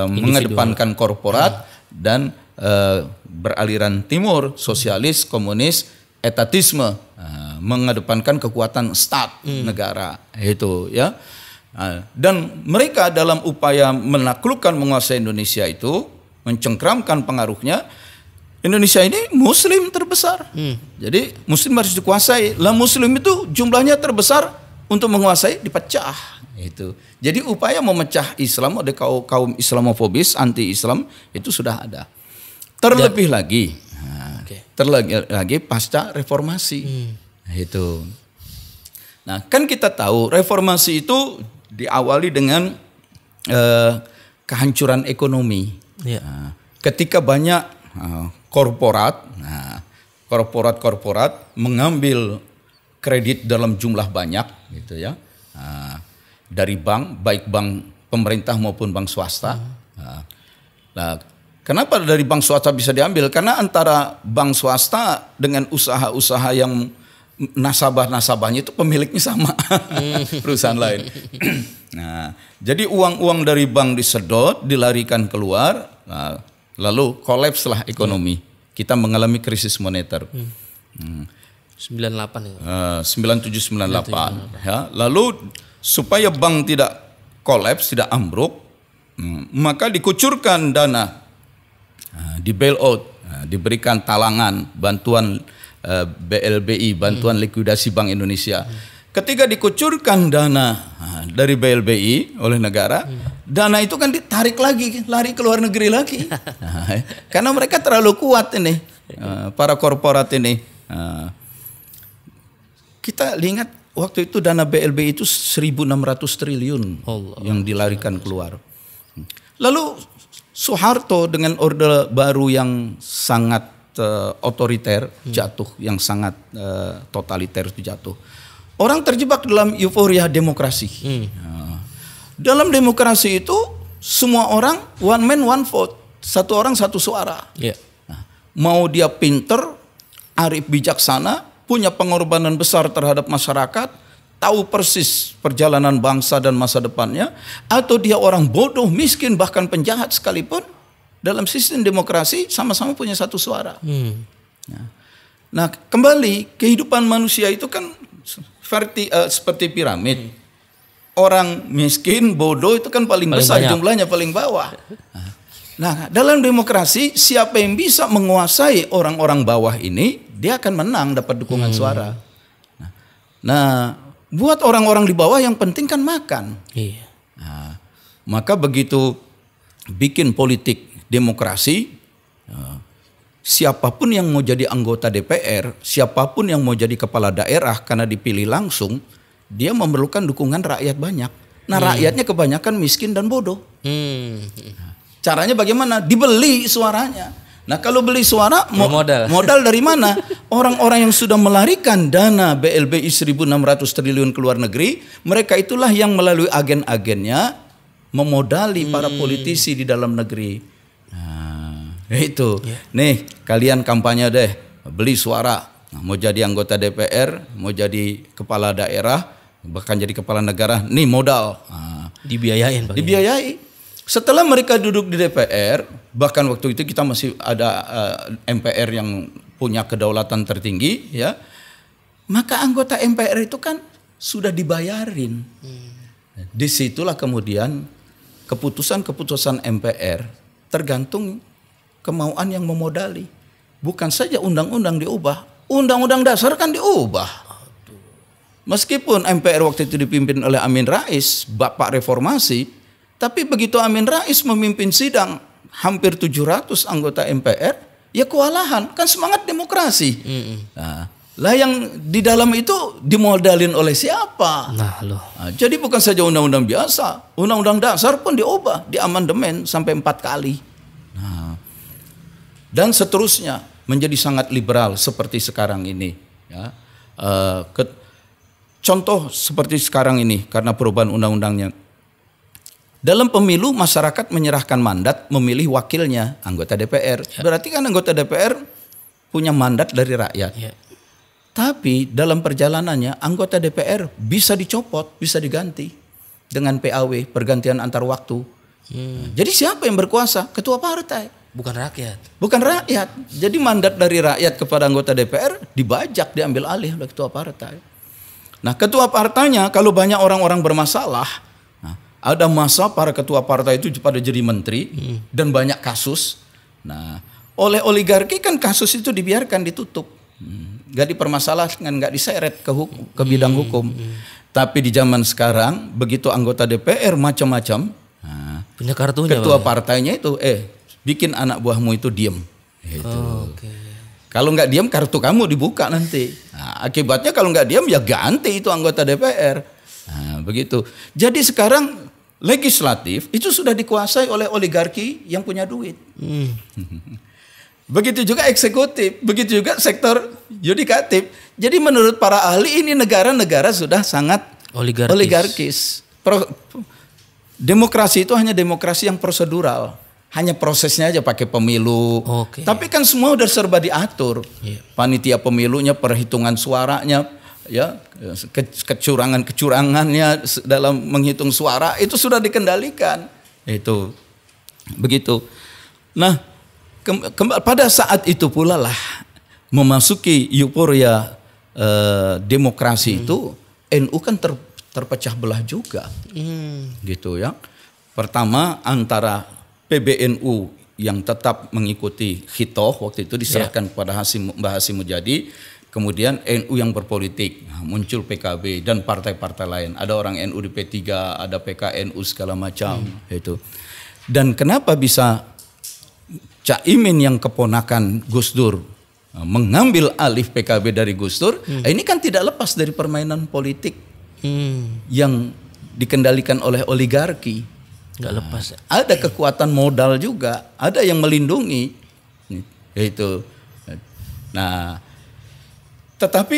mengedepankan korporat dan beraliran timur, sosialis, komunis, etatisme, mengedepankan kekuatan stat negara itu ya. Dan mereka dalam upaya menaklukkan menguasai Indonesia itu mencengkramkan pengaruhnya. Indonesia ini Muslim terbesar, jadi Muslim harus dikuasai. Lah Muslim itu jumlahnya terbesar untuk menguasai dipecah itu. Jadi upaya memecah Islam oleh kaum Islamofobis, anti-Islam itu sudah ada. Terlebih lagi, terlebih lagi pasca reformasi itu. Nah, kan kita tahu reformasi itu diawali dengan kehancuran ekonomi. Ketika banyak korporat mengambil kredit dalam jumlah banyak, gitu ya, dari bank, baik bank pemerintah maupun bank swasta. Nah, kenapa dari bank swasta bisa diambil? Karena antara bank swasta dengan usaha-usaha yang nasabah-nasabahnya itu pemiliknya sama, perusahaan lain. Nah, jadi uang-uang dari bank disedot, dilarikan keluar, lalu kolapslah ekonomi. Kita mengalami krisis moneter. 98 97-98 ya. Lalu supaya bank tidak kolaps, tidak ambruk, maka dikucurkan dana, di bailout, diberikan talangan, bantuan BLBI, bantuan likuidasi Bank Indonesia. Ketika dikucurkan dana dari BLBI oleh negara, dana itu kan ditarik lagi, lari ke luar negeri lagi. Karena mereka terlalu kuat ini, para korporat ini. Kita lihat waktu itu dana BLBI itu 1.600 triliun yang dilarikan keluar. Lalu Soeharto dengan orde baru yang sangat otoriter jatuh, yang sangat totaliter itu jatuh. orang terjebak dalam euforia demokrasi. Dalam demokrasi itu semua orang one man one vote, satu orang satu suara. Yeah. Mau dia pinter, arif bijaksana, punya pengorbanan besar terhadap masyarakat, tahu persis perjalanan bangsa dan masa depannya, atau dia orang bodoh, miskin, bahkan penjahat sekalipun, dalam sistem demokrasi sama-sama punya satu suara. Nah, kembali kehidupan manusia itu kan seperti piramid. Orang miskin, bodoh itu kan paling besar banyak. Jumlahnya paling bawah. Nah, dalam demokrasi siapa yang bisa menguasai orang-orang bawah ini, dia akan menang, dapat dukungan suara. Nah, buat orang-orang di bawah yang penting kan makan. Iya. Nah, maka begitu bikin politik demokrasi, siapapun yang mau jadi anggota DPR, siapapun yang mau jadi kepala daerah karena dipilih langsung, dia memerlukan dukungan rakyat banyak. Nah, rakyatnya kebanyakan miskin dan bodoh. Caranya bagaimana? Dibeli suaranya. Nah, kalau beli suara modal dari mana? Orang-orang yang sudah melarikan dana BLBI 1.600 triliun ke luar negeri, mereka itulah yang melalui agen-agennya memodali para politisi di dalam negeri. Nah, itu. Nih, kalian kampanye deh, beli suara. Nah, mau jadi anggota DPR, mau jadi kepala daerah, bahkan jadi kepala negara, nih modal. Nah, dibiayain, Pak. Dibiayai. Setelah mereka duduk di DPR, bahkan waktu itu kita masih ada MPR yang punya kedaulatan tertinggi, ya. Maka anggota MPR itu kan sudah dibayarin. Disitulah kemudian keputusan-keputusan MPR tergantung kemauan yang memodali. Bukan saja undang-undang diubah, undang-undang dasar kan diubah. Meskipun MPR waktu itu dipimpin oleh Amin Rais, Bapak Reformasi, tapi begitu Amin Rais memimpin sidang hampir 700 anggota MPR, ya kewalahan, kan semangat demokrasi. Nah, lah yang di dalam itu dimodalin oleh siapa? Nah, jadi bukan saja undang-undang biasa, undang-undang dasar pun diubah, diamandemen sampai 4 kali. Nah, dan seterusnya menjadi sangat liberal seperti sekarang ini. Ya. Contoh seperti sekarang ini karena perubahan undang-undangnya. Dalam pemilu masyarakat menyerahkan mandat memilih wakilnya, anggota DPR. Berarti kan anggota DPR punya mandat dari rakyat. Tapi dalam perjalanannya anggota DPR bisa dicopot, bisa diganti dengan PAW, pergantian antar waktu. Jadi siapa yang berkuasa? Ketua partai. Bukan rakyat. Bukan rakyat. Jadi mandat dari rakyat kepada anggota DPR dibajak, diambil alih oleh ketua partai. Nah, ketua partainya kalau banyak orang-orang bermasalah, ada masa para ketua partai itu pada jadi menteri dan banyak kasus. Nah, oleh oligarki kan kasus itu dibiarkan ditutup, nggak dipermasalahkan, nggak diseret ke bidang hukum. Tapi di zaman sekarang begitu anggota DPR macam-macam, punya kartunya. Ketua partainya itu, bikin anak buahmu itu diem. Gitu. Kalau nggak diem kartu kamu dibuka nanti. Nah, akibatnya kalau nggak diem ya ganti itu anggota DPR. Nah, begitu. Jadi sekarang legislatif itu sudah dikuasai oleh oligarki yang punya duit. Begitu juga eksekutif, begitu juga sektor yudikatif. Jadi menurut para ahli ini negara-negara sudah sangat oligarkis. Demokrasi itu hanya demokrasi yang prosedural. Hanya prosesnya aja pakai pemilu. Tapi kan semua udah serba diatur. Panitia pemilunya, perhitungan suaranya, ya, kecurangannya dalam menghitung suara itu sudah dikendalikan. Itu begitu. Nah, pada saat itu pula lah memasuki euforia demokrasi itu, NU kan terpecah belah juga. Gitu ya. Pertama antara PBNU yang tetap mengikuti khitoh waktu itu diserahkan kepada Mbah Hasyim Mujadi. Kemudian NU yang berpolitik, muncul PKB dan partai-partai lain. Ada orang NU di P3, ada PKNU segala macam. Itu. Dan kenapa bisa Caimin yang keponakan Gus Dur mengambil alih PKB dari Gus Dur? Ini kan tidak lepas dari permainan politik yang dikendalikan oleh oligarki. Nggak lepas. Ada kekuatan modal juga, ada yang melindungi. Itu. Nah, Tetapi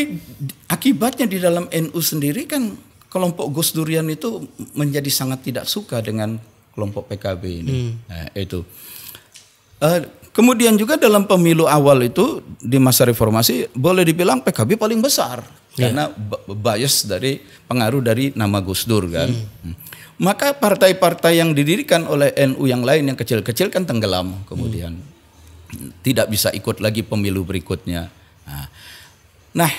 akibatnya di dalam NU sendiri kan kelompok Gus Durian itu menjadi sangat tidak suka dengan kelompok PKB ini. Nah, itu. Kemudian juga dalam pemilu awal itu di masa reformasi boleh dibilang PKB paling besar karena bias dari pengaruh dari nama Gus Dur kan. Maka partai-partai yang didirikan oleh NU yang lain yang kecil-kecil kan tenggelam kemudian tidak bisa ikut lagi pemilu berikutnya. Nah,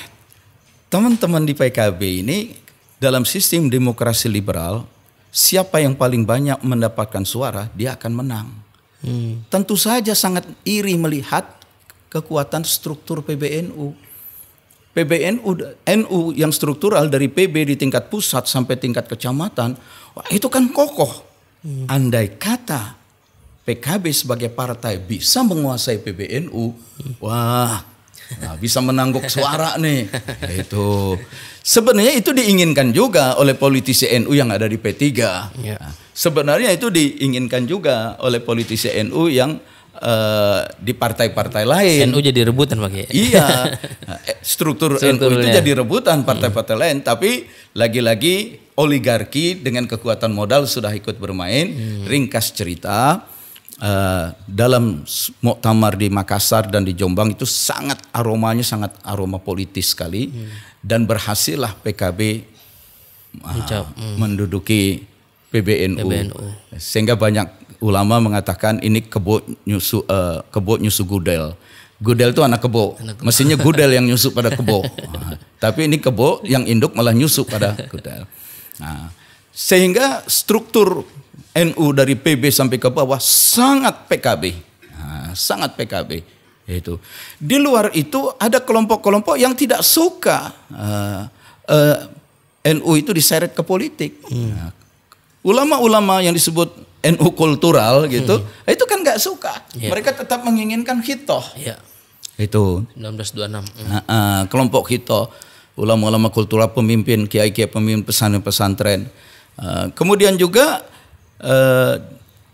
teman-teman di PKB ini dalam sistem demokrasi liberal, siapa yang paling banyak mendapatkan suara dia akan menang. Tentu saja sangat iri melihat kekuatan struktur PBNU. NU yang struktural dari PB di tingkat pusat sampai tingkat kecamatan, wah, itu kan kokoh. Andai kata PKB sebagai partai bisa menguasai PBNU, wah, bisa menangguk suara nih. Itu sebenarnya itu diinginkan juga oleh politisi NU yang ada di P3. Sebenarnya itu diinginkan juga oleh politisi NU yang di partai-partai lain. NU jadi rebutan Pak. Iya, struktur NU itu jadi rebutan partai-partai lain. Tapi lagi-lagi oligarki dengan kekuatan modal sudah ikut bermain. Ringkas cerita, dalam muktamar di Makassar dan di Jombang itu aromanya sangat aroma politis sekali. Dan berhasillah PKB menduduki PBNU. Sehingga banyak ulama mengatakan ini kebo nyusu gudel. Gudel itu anak kebo. Mestinya gudel yang nyusu pada kebo. Tapi ini kebo yang induk malah nyusu pada gudel. Sehingga struktur NU dari PB sampai ke bawah sangat PKB. Sangat PKB. Itu. Di luar itu ada kelompok-kelompok yang tidak suka NU itu diseret ke politik. Ulama-ulama yang disebut NU kultural gitu, itu kan nggak suka. Mereka tetap menginginkan hitoh. Itu 1926. Kelompok hitoh, ulama-ulama kultural, pemimpin kiai-kiai, pemimpin pesantren. Kemudian juga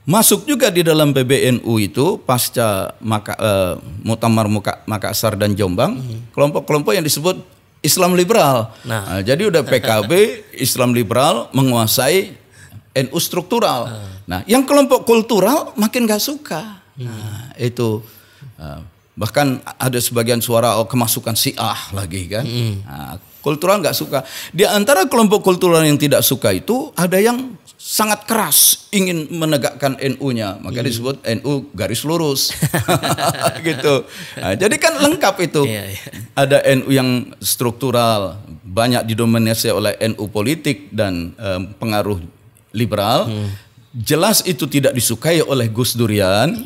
masuk juga di dalam PBNU itu pasca muktamar Makassar dan Jombang, kelompok-kelompok yang disebut Islam liberal. Jadi udah PKB Islam liberal menguasai NU struktural. Nah, yang kelompok kultural makin gak suka. Itu bahkan ada sebagian suara kemasukan Syiah lagi kan. Kultural gak suka. Di antara kelompok kultural yang tidak suka itu ada yang sangat keras ingin menegakkan NU-nya, maka disebut NU garis lurus. Gitu. Jadi kan lengkap itu. Ada NU yang struktural, banyak didominasi oleh NU politik dan pengaruh liberal. Jelas itu tidak disukai oleh Gus Durian,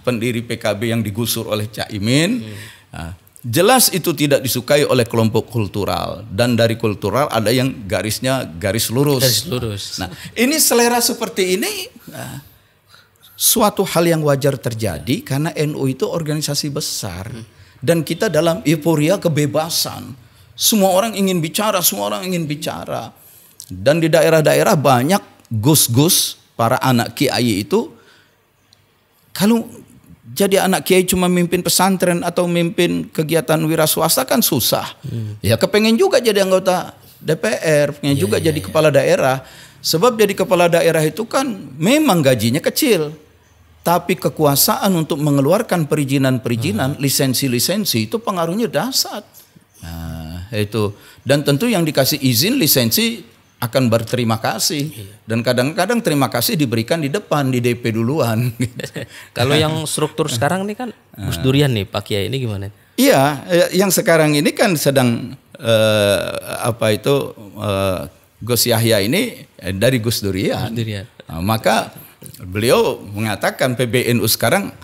pendiri PKB yang digusur oleh Cak Imin. Jelas itu tidak disukai oleh kelompok kultural, dan dari kultural ada yang garisnya garis lurus. Nah, ini selera seperti ini suatu hal yang wajar terjadi karena NU itu organisasi besar dan kita dalam euforia kebebasan. Semua orang ingin bicara, Dan di daerah-daerah banyak gus-gus, para anak kiai itu kalau jadi anak kiai cuma mimpin pesantren atau mimpin kegiatan wira swasta kan susah. Ya kepengen juga jadi anggota DPR, pengen juga jadi kepala daerah. Sebab jadi kepala daerah itu kan memang gajinya kecil. Tapi kekuasaan untuk mengeluarkan perizinan-perizinan, lisensi-lisensi itu pengaruhnya dahsyat. Nah, itu. Dan tentu yang dikasih izin lisensi akan berterima kasih, dan kadang-kadang terima kasih diberikan di depan, di DP duluan. Kalau yang struktur sekarang ini kan Gus Durian nih Pak Kiai, ini gimana? Iya, yang sekarang ini kan sedang Gus Yahya ini dari Gus Durian. Maka beliau mengatakan PBNU sekarang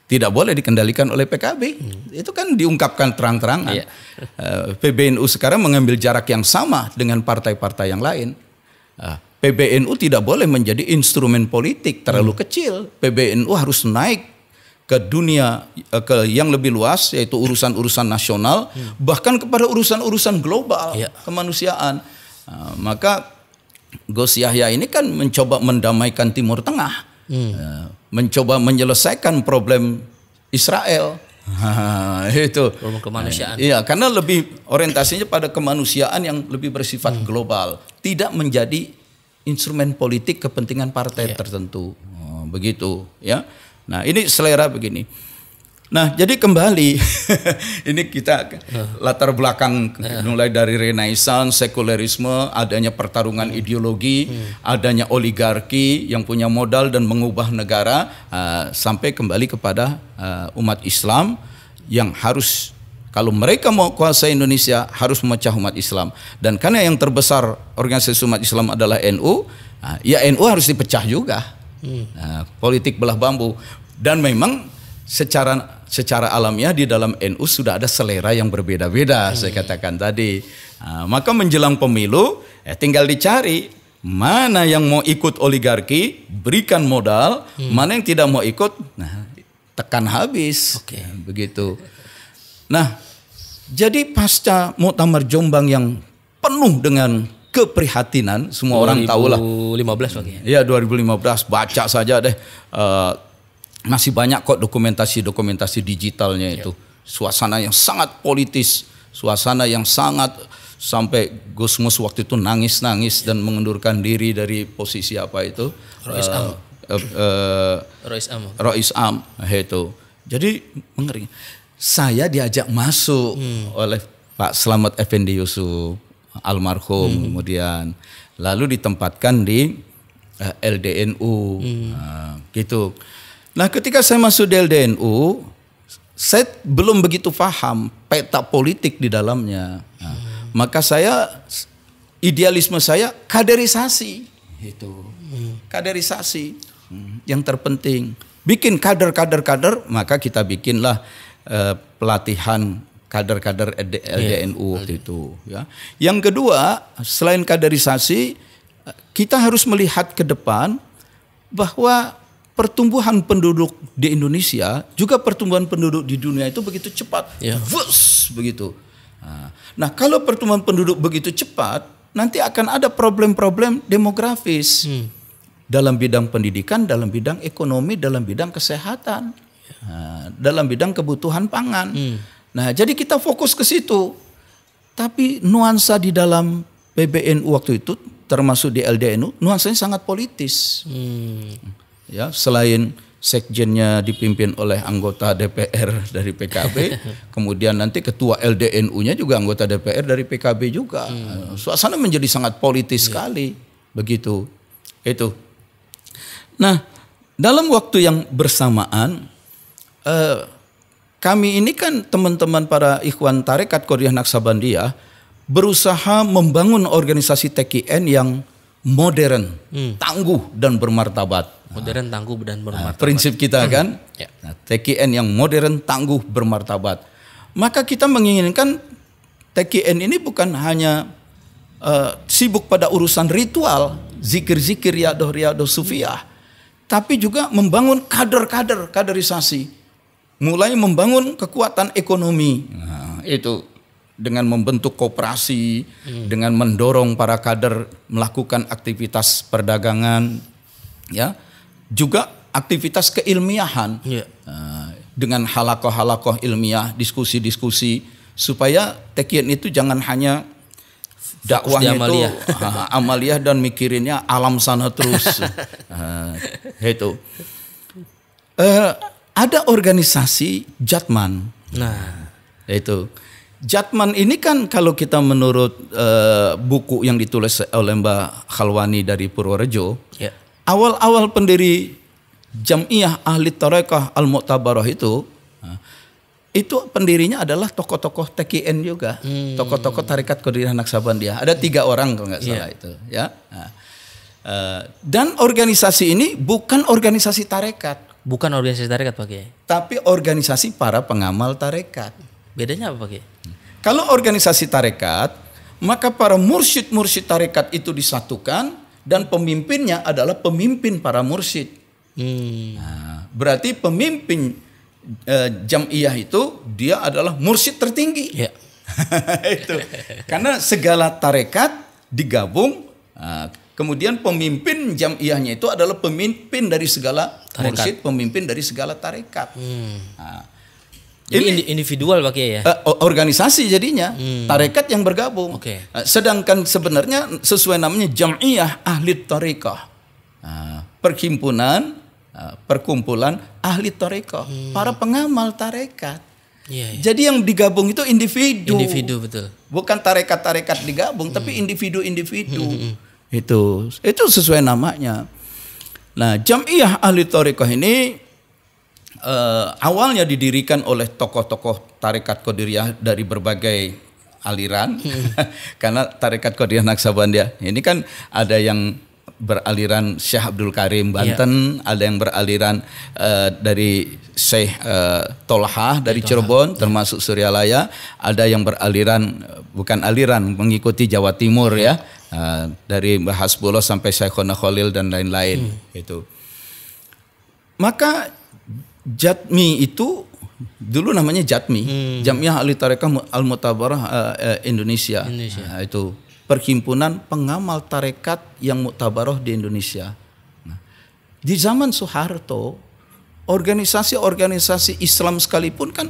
tidak boleh dikendalikan oleh PKB. Itu kan diungkapkan terang-terangan. PBNU sekarang mengambil jarak yang sama dengan partai-partai yang lain. PBNU tidak boleh menjadi instrumen politik terlalu kecil. PBNU harus naik ke dunia, ke yang lebih luas, yaitu urusan-urusan nasional, bahkan kepada urusan-urusan global kemanusiaan. Maka Gus Yahya ini kan mencoba mendamaikan Timur Tengah. Mencoba menyelesaikan problem Israel. Itu. Forum kemanusiaan. Iya, karena lebih orientasinya pada kemanusiaan yang lebih bersifat global, tidak menjadi instrumen politik kepentingan partai tertentu. Begitu, ya. Nah, ini selera begini. Nah, jadi kembali ini kita latar belakang mulai dari Renaissance, sekularisme, adanya pertarungan ideologi, adanya oligarki yang punya modal dan mengubah negara, sampai kembali kepada umat Islam yang harus, kalau mereka mau kuasai Indonesia, harus memecah umat Islam. Dan karena yang terbesar organisasi umat Islam adalah NU, ya NU harus dipecah juga. Politik belah bambu. Dan memang secara alamiah di dalam NU sudah ada selera yang berbeda-beda, saya katakan tadi. Maka menjelang pemilu, tinggal dicari mana yang mau ikut oligarki, berikan modal, mana yang tidak mau ikut, tekan habis. Begitu. Nah, jadi pasca Muktamar Jombang yang penuh dengan keprihatinan, semua orang tahu lah. 2015 Pak. Ya, 2015, baca saja deh. Masih banyak kok dokumentasi digitalnya itu. Suasana yang sangat politis, suasana yang sangat, sampai Gusmus waktu itu nangis-nangis dan mengundurkan diri dari posisi apa itu? Rois Am itu. Jadi mengeri. Saya diajak masuk oleh Pak Slamet Effendi Yusuf almarhum, kemudian lalu ditempatkan di LDNU gitu. Nah, ketika saya masuk di LDNU, saya belum begitu paham peta politik di dalamnya. Maka idealisme saya kaderisasi. Itu. Kaderisasi yang terpenting. Bikin kader, maka kita bikinlah pelatihan kader-kader LDNU waktu itu. Ya. Yang kedua, selain kaderisasi, kita harus melihat ke depan bahwa pertumbuhan penduduk di Indonesia, juga pertumbuhan penduduk di dunia itu begitu cepat. Wuss, begitu. Nah, kalau pertumbuhan penduduk begitu cepat, nanti akan ada problem-problem demografis. Dalam bidang pendidikan, dalam bidang ekonomi, dalam bidang kesehatan, dalam bidang kebutuhan pangan. Nah, jadi kita fokus ke situ. Tapi nuansa di dalam PBNU waktu itu, termasuk di LDNU, nuansanya sangat politis. Ya, selain sekjennya dipimpin oleh anggota DPR dari PKB, kemudian nanti ketua LDNU-nya juga anggota DPR dari PKB juga. Suasana menjadi sangat politis sekali, begitu. Itu. Nah, dalam waktu yang bersamaan, kami ini kan teman-teman para ikhwan tarekat Qadiriyah Naksabandiyah berusaha membangun organisasi TKN yang modern, tangguh dan bermartabat. Modern, tangguh dan bermartabat. Prinsip kita kan, TKN yang modern, tangguh, bermartabat. Maka kita menginginkan TKN ini bukan hanya sibuk pada urusan ritual, zikir-zikir, riadoh sufiyah, tapi juga membangun kaderisasi, mulai membangun kekuatan ekonomi. Itu dengan membentuk koperasi, dengan mendorong para kader melakukan aktivitas perdagangan, ya, juga aktivitas keilmiahan, dengan halakoh ilmiah, diskusi-diskusi, supaya TKN itu jangan hanya dakwahnya itu amaliyah dan mikirinnya alam sana terus. Itu. Ada organisasi Jatman. Nah, itu. Jatman ini kan kalau kita menurut buku yang ditulis oleh Mbak Khalwani dari Purworejo, awal-awal pendiri Jam'iyah Ahli Tarekah Al-Mu'tabarah itu pendirinya adalah tokoh-tokoh TKN juga, tokoh-tokoh Tarekat Qadiriyah Naksabandiyah. Ada 3 orang kalau nggak salah itu, ya. Dan organisasi ini bukan organisasi tarekat, bukan organisasi tarekat Pak Kiai, tapi organisasi para pengamal tarekat. Bedanya apa Pak Kiai? Kalau organisasi tarekat, maka para mursyid tarekat itu disatukan dan pemimpinnya adalah pemimpin para mursyid. Nah, berarti pemimpin Jam'iyah itu dia adalah mursyid tertinggi. Itu. Karena segala tarekat digabung, kemudian pemimpin Jam'iyahnya itu adalah pemimpin dari segala mursyid, pemimpin dari segala tarekat. Jadi individual Pak Kiai ya? Organisasi jadinya, tarekat yang bergabung. Sedangkan sebenarnya sesuai namanya Jam'iyah Ahli Tarekah. Perkumpulan ahli tarekah, para pengamal tarekat. Jadi yang digabung itu individu. Individu betul. Bukan tarekat-tarekat digabung, tapi individu-individu. Itu sesuai namanya. Nah, Jam'iyah Ahli Tarekah ini awalnya didirikan oleh tokoh-tokoh tarekat Qadiriyah dari berbagai aliran. Karena tarekat Qadiriyah Naksabandiyah ini kan ada yang beraliran Syekh Abdul Karim Banten, ada yang beraliran dari Syekh Tolhah dari Cirebon, termasuk Suryalaya, ada yang beraliran bukan aliran mengikuti Jawa Timur ya, dari Mbah Hasbullah sampai Syekhona Khalil dan lain-lain itu. Maka Jatmi itu dulu namanya Jatmi, Jam'iyah Ahli Tarekah Al-Mu'tabarah Indonesia. Nah, itu perhimpunan pengamal tarekat yang muktabaroh di Indonesia. Nah, di zaman Soeharto, organisasi-organisasi Islam sekalipun kan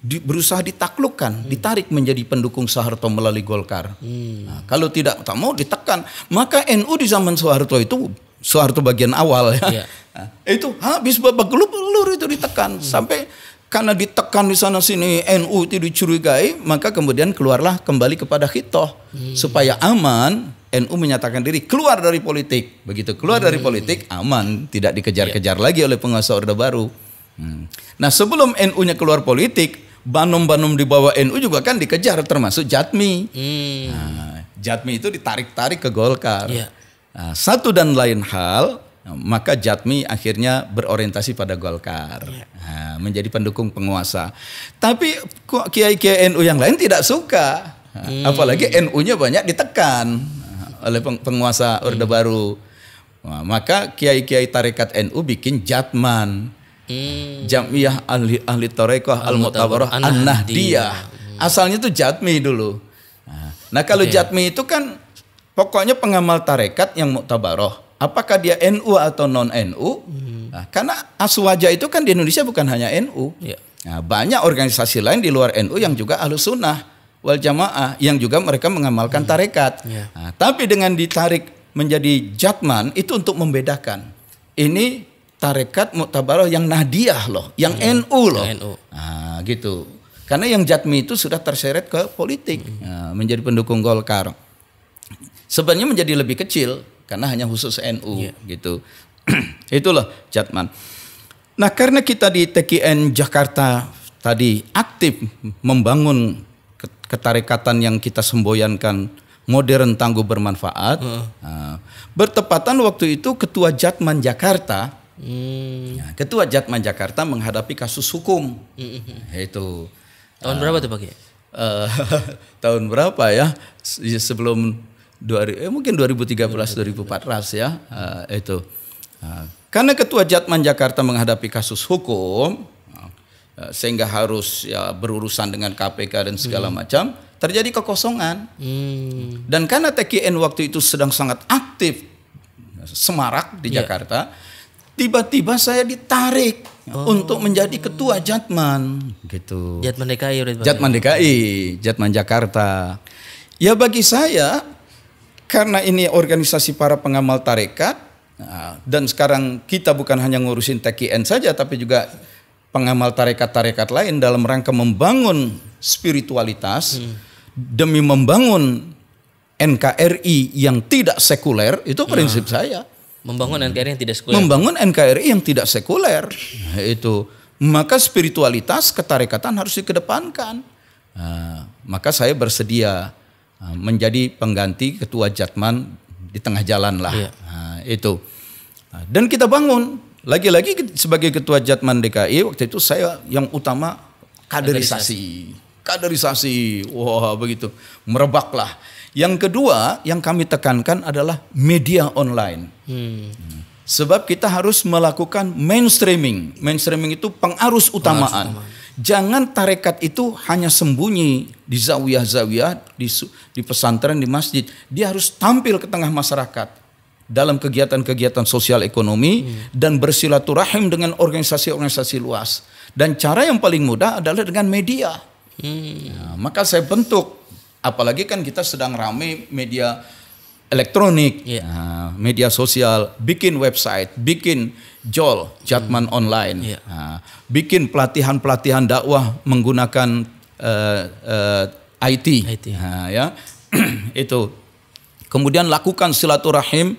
berusaha ditaklukkan, ditarik menjadi pendukung Soeharto melalui Golkar. Nah, kalau tak mau ditekan, maka NU di zaman Soeharto itu Soeharto bagian awal ya. Nah, itu habis babak belur itu ditekan sampai karena ditekan di sana sini NU itu dicurigai, maka kemudian keluarlah kembali kepada khitoh supaya aman. NU menyatakan diri keluar dari politik. Begitu keluar dari politik aman, tidak dikejar-kejar lagi oleh penguasa Orde Baru. Nah, sebelum NU-nya keluar politik, banom-banom di bawah NU juga kan dikejar, termasuk Jatmi. Nah, Jatmi itu ditarik-tarik ke Golkar. Nah, satu dan lain hal, maka Jatmi akhirnya berorientasi pada Golkar, menjadi pendukung penguasa. Tapi kiai-kiai NU yang lain tidak suka, apalagi NU-nya banyak ditekan oleh penguasa Orde Baru. Nah, maka kiai-kiai tarekat NU bikin Jatman, Jam'iyah Ahli Tarekah Al-Mu'tabarah An-Nahdiyah. Asalnya itu Jatmi dulu. Nah, kalau Jatmi itu kan pokoknya pengamal tarekat yang muktabaroh. Apakah dia NU atau non-NU? Nah, karena Aswaja itu kan di Indonesia bukan hanya NU. Nah, banyak organisasi lain di luar NU yang juga Ahlus Sunnah wal Jamaah yang juga mereka mengamalkan tarekat. Nah, tapi dengan ditarik menjadi Jatman itu untuk membedakan. Ini tarekat muktabaroh yang Nahdiyah loh, yang NU loh. Nah, gitu. Karena yang Jatmi itu sudah terseret ke politik, menjadi pendukung Golkar. Sebenarnya menjadi lebih kecil karena hanya khusus NU gitu. Itulah Jatman. Nah, karena kita di TKN Jakarta tadi aktif membangun ketarekatan yang kita semboyankan modern, tangguh, bermanfaat. Bertepatan waktu itu Ketua Jatman Jakarta, Ketua Jatman Jakarta menghadapi kasus hukum. Itu tahun berapa tuh Pak Kiai? Tahun berapa ya? Sebelum mungkin 2013-2014 ya, itu. Karena Ketua Jatman Jakarta menghadapi kasus hukum, sehingga harus ya berurusan dengan KPK dan segala macam, terjadi kekosongan. Dan karena TKN waktu itu sedang sangat aktif, semarak di Jakarta, tiba-tiba saya ditarik untuk menjadi Ketua Jatman, gitu. Jatman DKI. Jatman DKI, Jatman Jakarta. Ya bagi saya, karena ini organisasi para pengamal tarekat, dan sekarang kita bukan hanya ngurusin TKN saja, tapi juga pengamal tarekat-tarekat lain dalam rangka membangun spiritualitas demi membangun NKRI yang tidak sekuler, itu prinsip saya. Membangun NKRI yang tidak sekuler. Membangun NKRI yang tidak sekuler, itu. Maka spiritualitas ketarekatan harus dikedepankan. Maka saya bersedia menjadi pengganti Ketua Jatman di tengah jalan lah. Itu. Dan kita bangun. Lagi-lagi sebagai Ketua Jatman DKI waktu itu saya yang utama kaderisasi. Wah begitu. Merebaklah. Yang kedua yang kami tekankan adalah media online. Sebab kita harus melakukan mainstreaming. Mainstreaming itu pengarus utamaan. Jangan tarekat itu hanya sembunyi di zawiyah-zawiyah, di pesantren, di masjid. Dia harus tampil ke tengah masyarakat dalam kegiatan-kegiatan sosial ekonomi dan bersilaturahim dengan organisasi-organisasi luas. Dan cara yang paling mudah adalah dengan media. Nah, maka saya bentuk, apalagi kan kita sedang rame media elektronik, media sosial, bikin website, bikin JOL, Jatman Online, bikin pelatihan-pelatihan dakwah menggunakan IT. Nah, ya. Itu. Kemudian lakukan silaturahmi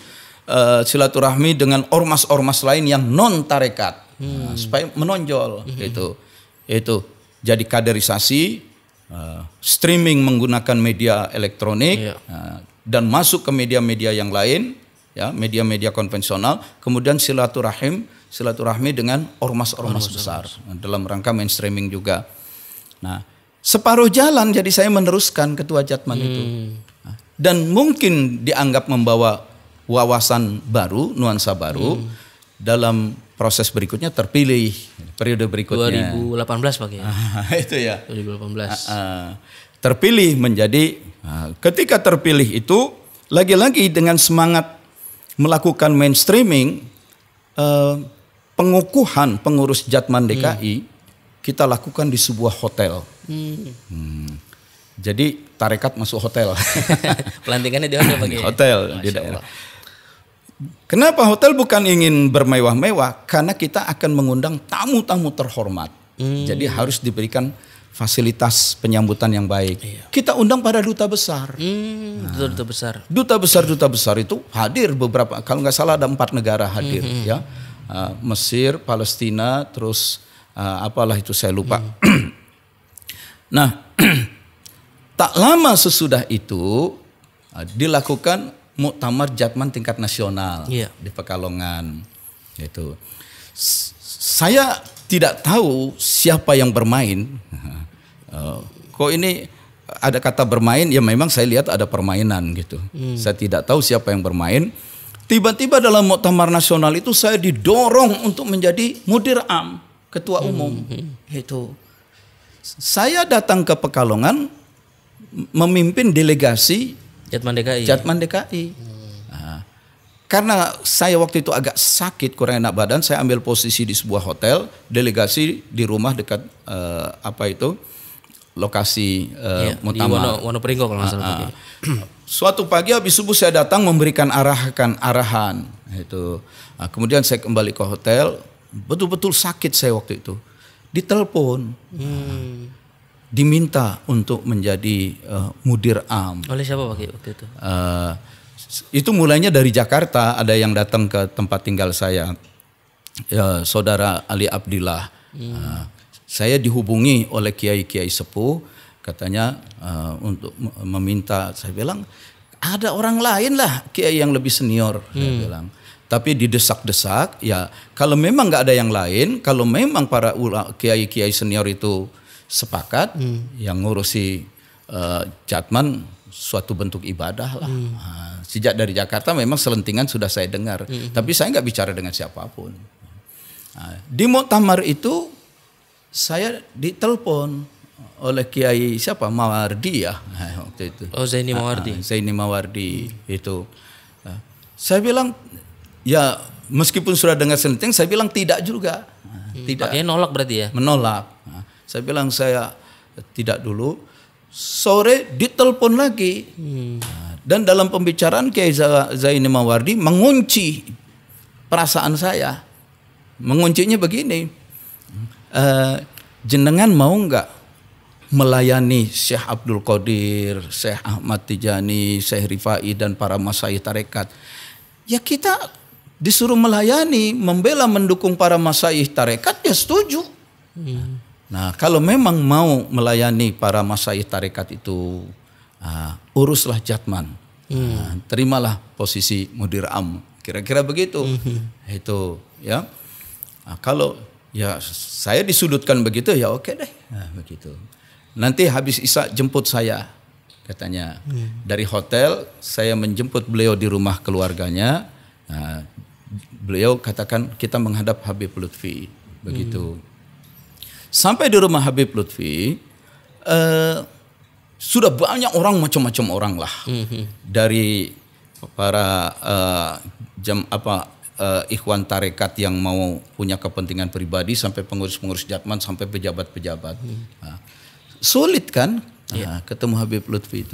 dengan ormas-ormas lain yang non tarekat. Supaya menonjol itu jadi kaderisasi, streaming menggunakan media elektronik, dan masuk ke media-media yang lain, ya, media-media konvensional, kemudian silaturahmi dengan ormas-ormas besar dalam rangka mainstreaming juga. Nah, separuh jalan jadi saya meneruskan ketua Jatman itu, dan mungkin dianggap membawa wawasan baru, nuansa baru. Dalam proses berikutnya terpilih periode berikutnya 2018 Pak ya. Itu ya 2018 terpilih menjadi, ketika terpilih itu lagi-lagi dengan semangat melakukan mainstreaming, pengukuhan pengurus Jatman DKI kita lakukan di sebuah hotel. Jadi tarekat masuk hotel. Pelantikannya di hotel Pak ya. Hotel di daerah. Kenapa hotel? Bukan ingin bermewah-mewah, karena kita akan mengundang tamu-tamu terhormat. Jadi harus diberikan fasilitas penyambutan yang baik. Kita undang para duta besar. Duta besar. Duta besar itu hadir beberapa, kalau nggak salah ada 4 negara hadir, ya. Mesir, Palestina, terus apalah itu saya lupa. Nah, tak lama sesudah itu dilakukan Muktamar Jatman tingkat nasional di Pekalongan. Itu. Saya tidak tahu siapa yang bermain. Kok ini ada kata bermain? Ya memang saya lihat ada permainan gitu. Saya tidak tahu siapa yang bermain. Tiba-tiba dalam Muktamar Nasional itu saya didorong untuk menjadi mudir am, ketua umum. Itu. Saya datang ke Pekalongan memimpin delegasi Jatman DKI. Nah, karena saya waktu itu agak sakit, kurang enak badan, saya ambil posisi di sebuah hotel, delegasi di rumah dekat lokasi Muktamar. Di Wonopringgo kalau nggak salah. Suatu pagi habis subuh saya datang memberikan arahan itu. Nah, kemudian saya kembali ke hotel, betul-betul sakit saya waktu itu. Ditelepon. Diminta untuk menjadi mudir am. Oleh siapa Pak waktu itu? Itu mulainya dari Jakarta, ada yang datang ke tempat tinggal saya, saudara Ali Abdillah. Saya dihubungi oleh kiai-kiai sepuh, katanya untuk meminta. Saya bilang ada orang lain lah, kiai yang lebih senior. Saya bilang. Tapi didesak-desak, ya kalau memang nggak ada yang lain, kalau memang para kiai-kiai senior itu sepakat, yang ngurusi Jatman suatu bentuk ibadah lah. Sejak dari Jakarta memang selentingan sudah saya dengar, tapi saya nggak bicara dengan siapapun. Di muktamar itu saya ditelepon oleh Kiai siapa, Mawardi ya waktu itu. Oh, Zaini Mawardi. Zaini Mawardi itu. Saya bilang ya meskipun sudah dengar selenting, saya bilang tidak juga. Tidak. Pakainya nolak berarti ya? Menolak. Saya bilang saya tidak dulu. Sore ditelepon lagi. Dan dalam pembicaraan Kiai Zaini Mawardi mengunci perasaan saya. Menguncinya begini. Jenengan mau nggak melayani Syekh Abdul Qadir, Syekh Ahmad Tijani, Syekh Rifai dan para masyayikh tarekat? Ya kita disuruh melayani, membela, mendukung para masyayikh tarekat, ya setuju. Nah, kalau memang mau melayani para masyayikh tarekat itu, uruslah Jatman. Terimalah posisi mudir am. Kira-kira begitu. Itu ya. Nah, kalau ya saya disudutkan begitu, ya oke deh. Nah, begitu. Nanti habis Isya jemput saya, katanya. Dari hotel saya menjemput beliau di rumah keluarganya. Nah, beliau katakan kita menghadap Habib Lutfi, begitu. Sampai di rumah Habib Lutfi, sudah banyak orang, macam-macam orang lah, dari para ikhwan tarekat yang mau punya kepentingan pribadi sampai pengurus-pengurus Jatman sampai pejabat-pejabat. Sulit kan ketemu Habib Lutfi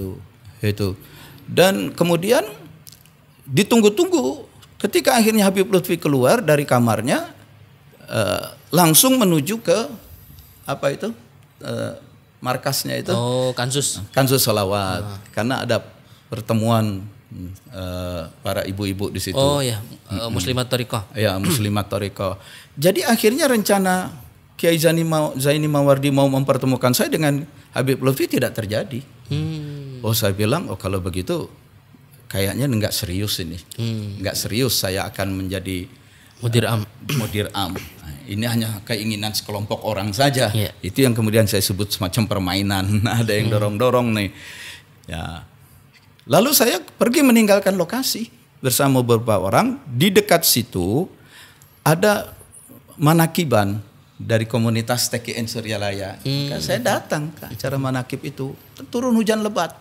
itu. Dan kemudian ditunggu-tunggu ketika akhirnya Habib Lutfi keluar dari kamarnya langsung menuju ke markasnya itu. Kansus Sholawat. Karena ada pertemuan para ibu-ibu di situ. Muslimat Thariqah. Ya, Muslimat Thariqah. Jadi akhirnya rencana Kiai Zaini Mawardi mau mempertemukan saya dengan Habib Lutfi tidak terjadi. Saya bilang, kalau begitu kayaknya enggak serius ini. Enggak serius saya akan menjadi Mudir Am. Ini hanya keinginan sekelompok orang saja. Itu yang kemudian saya sebut semacam permainan. Ada yang dorong-dorong nih. Ya. Lalu saya pergi meninggalkan lokasi bersama beberapa orang. Di dekat situ ada manakiban dari komunitas TKN Suryalaya. Saya datang ke acara manakib itu. Turun hujan lebat.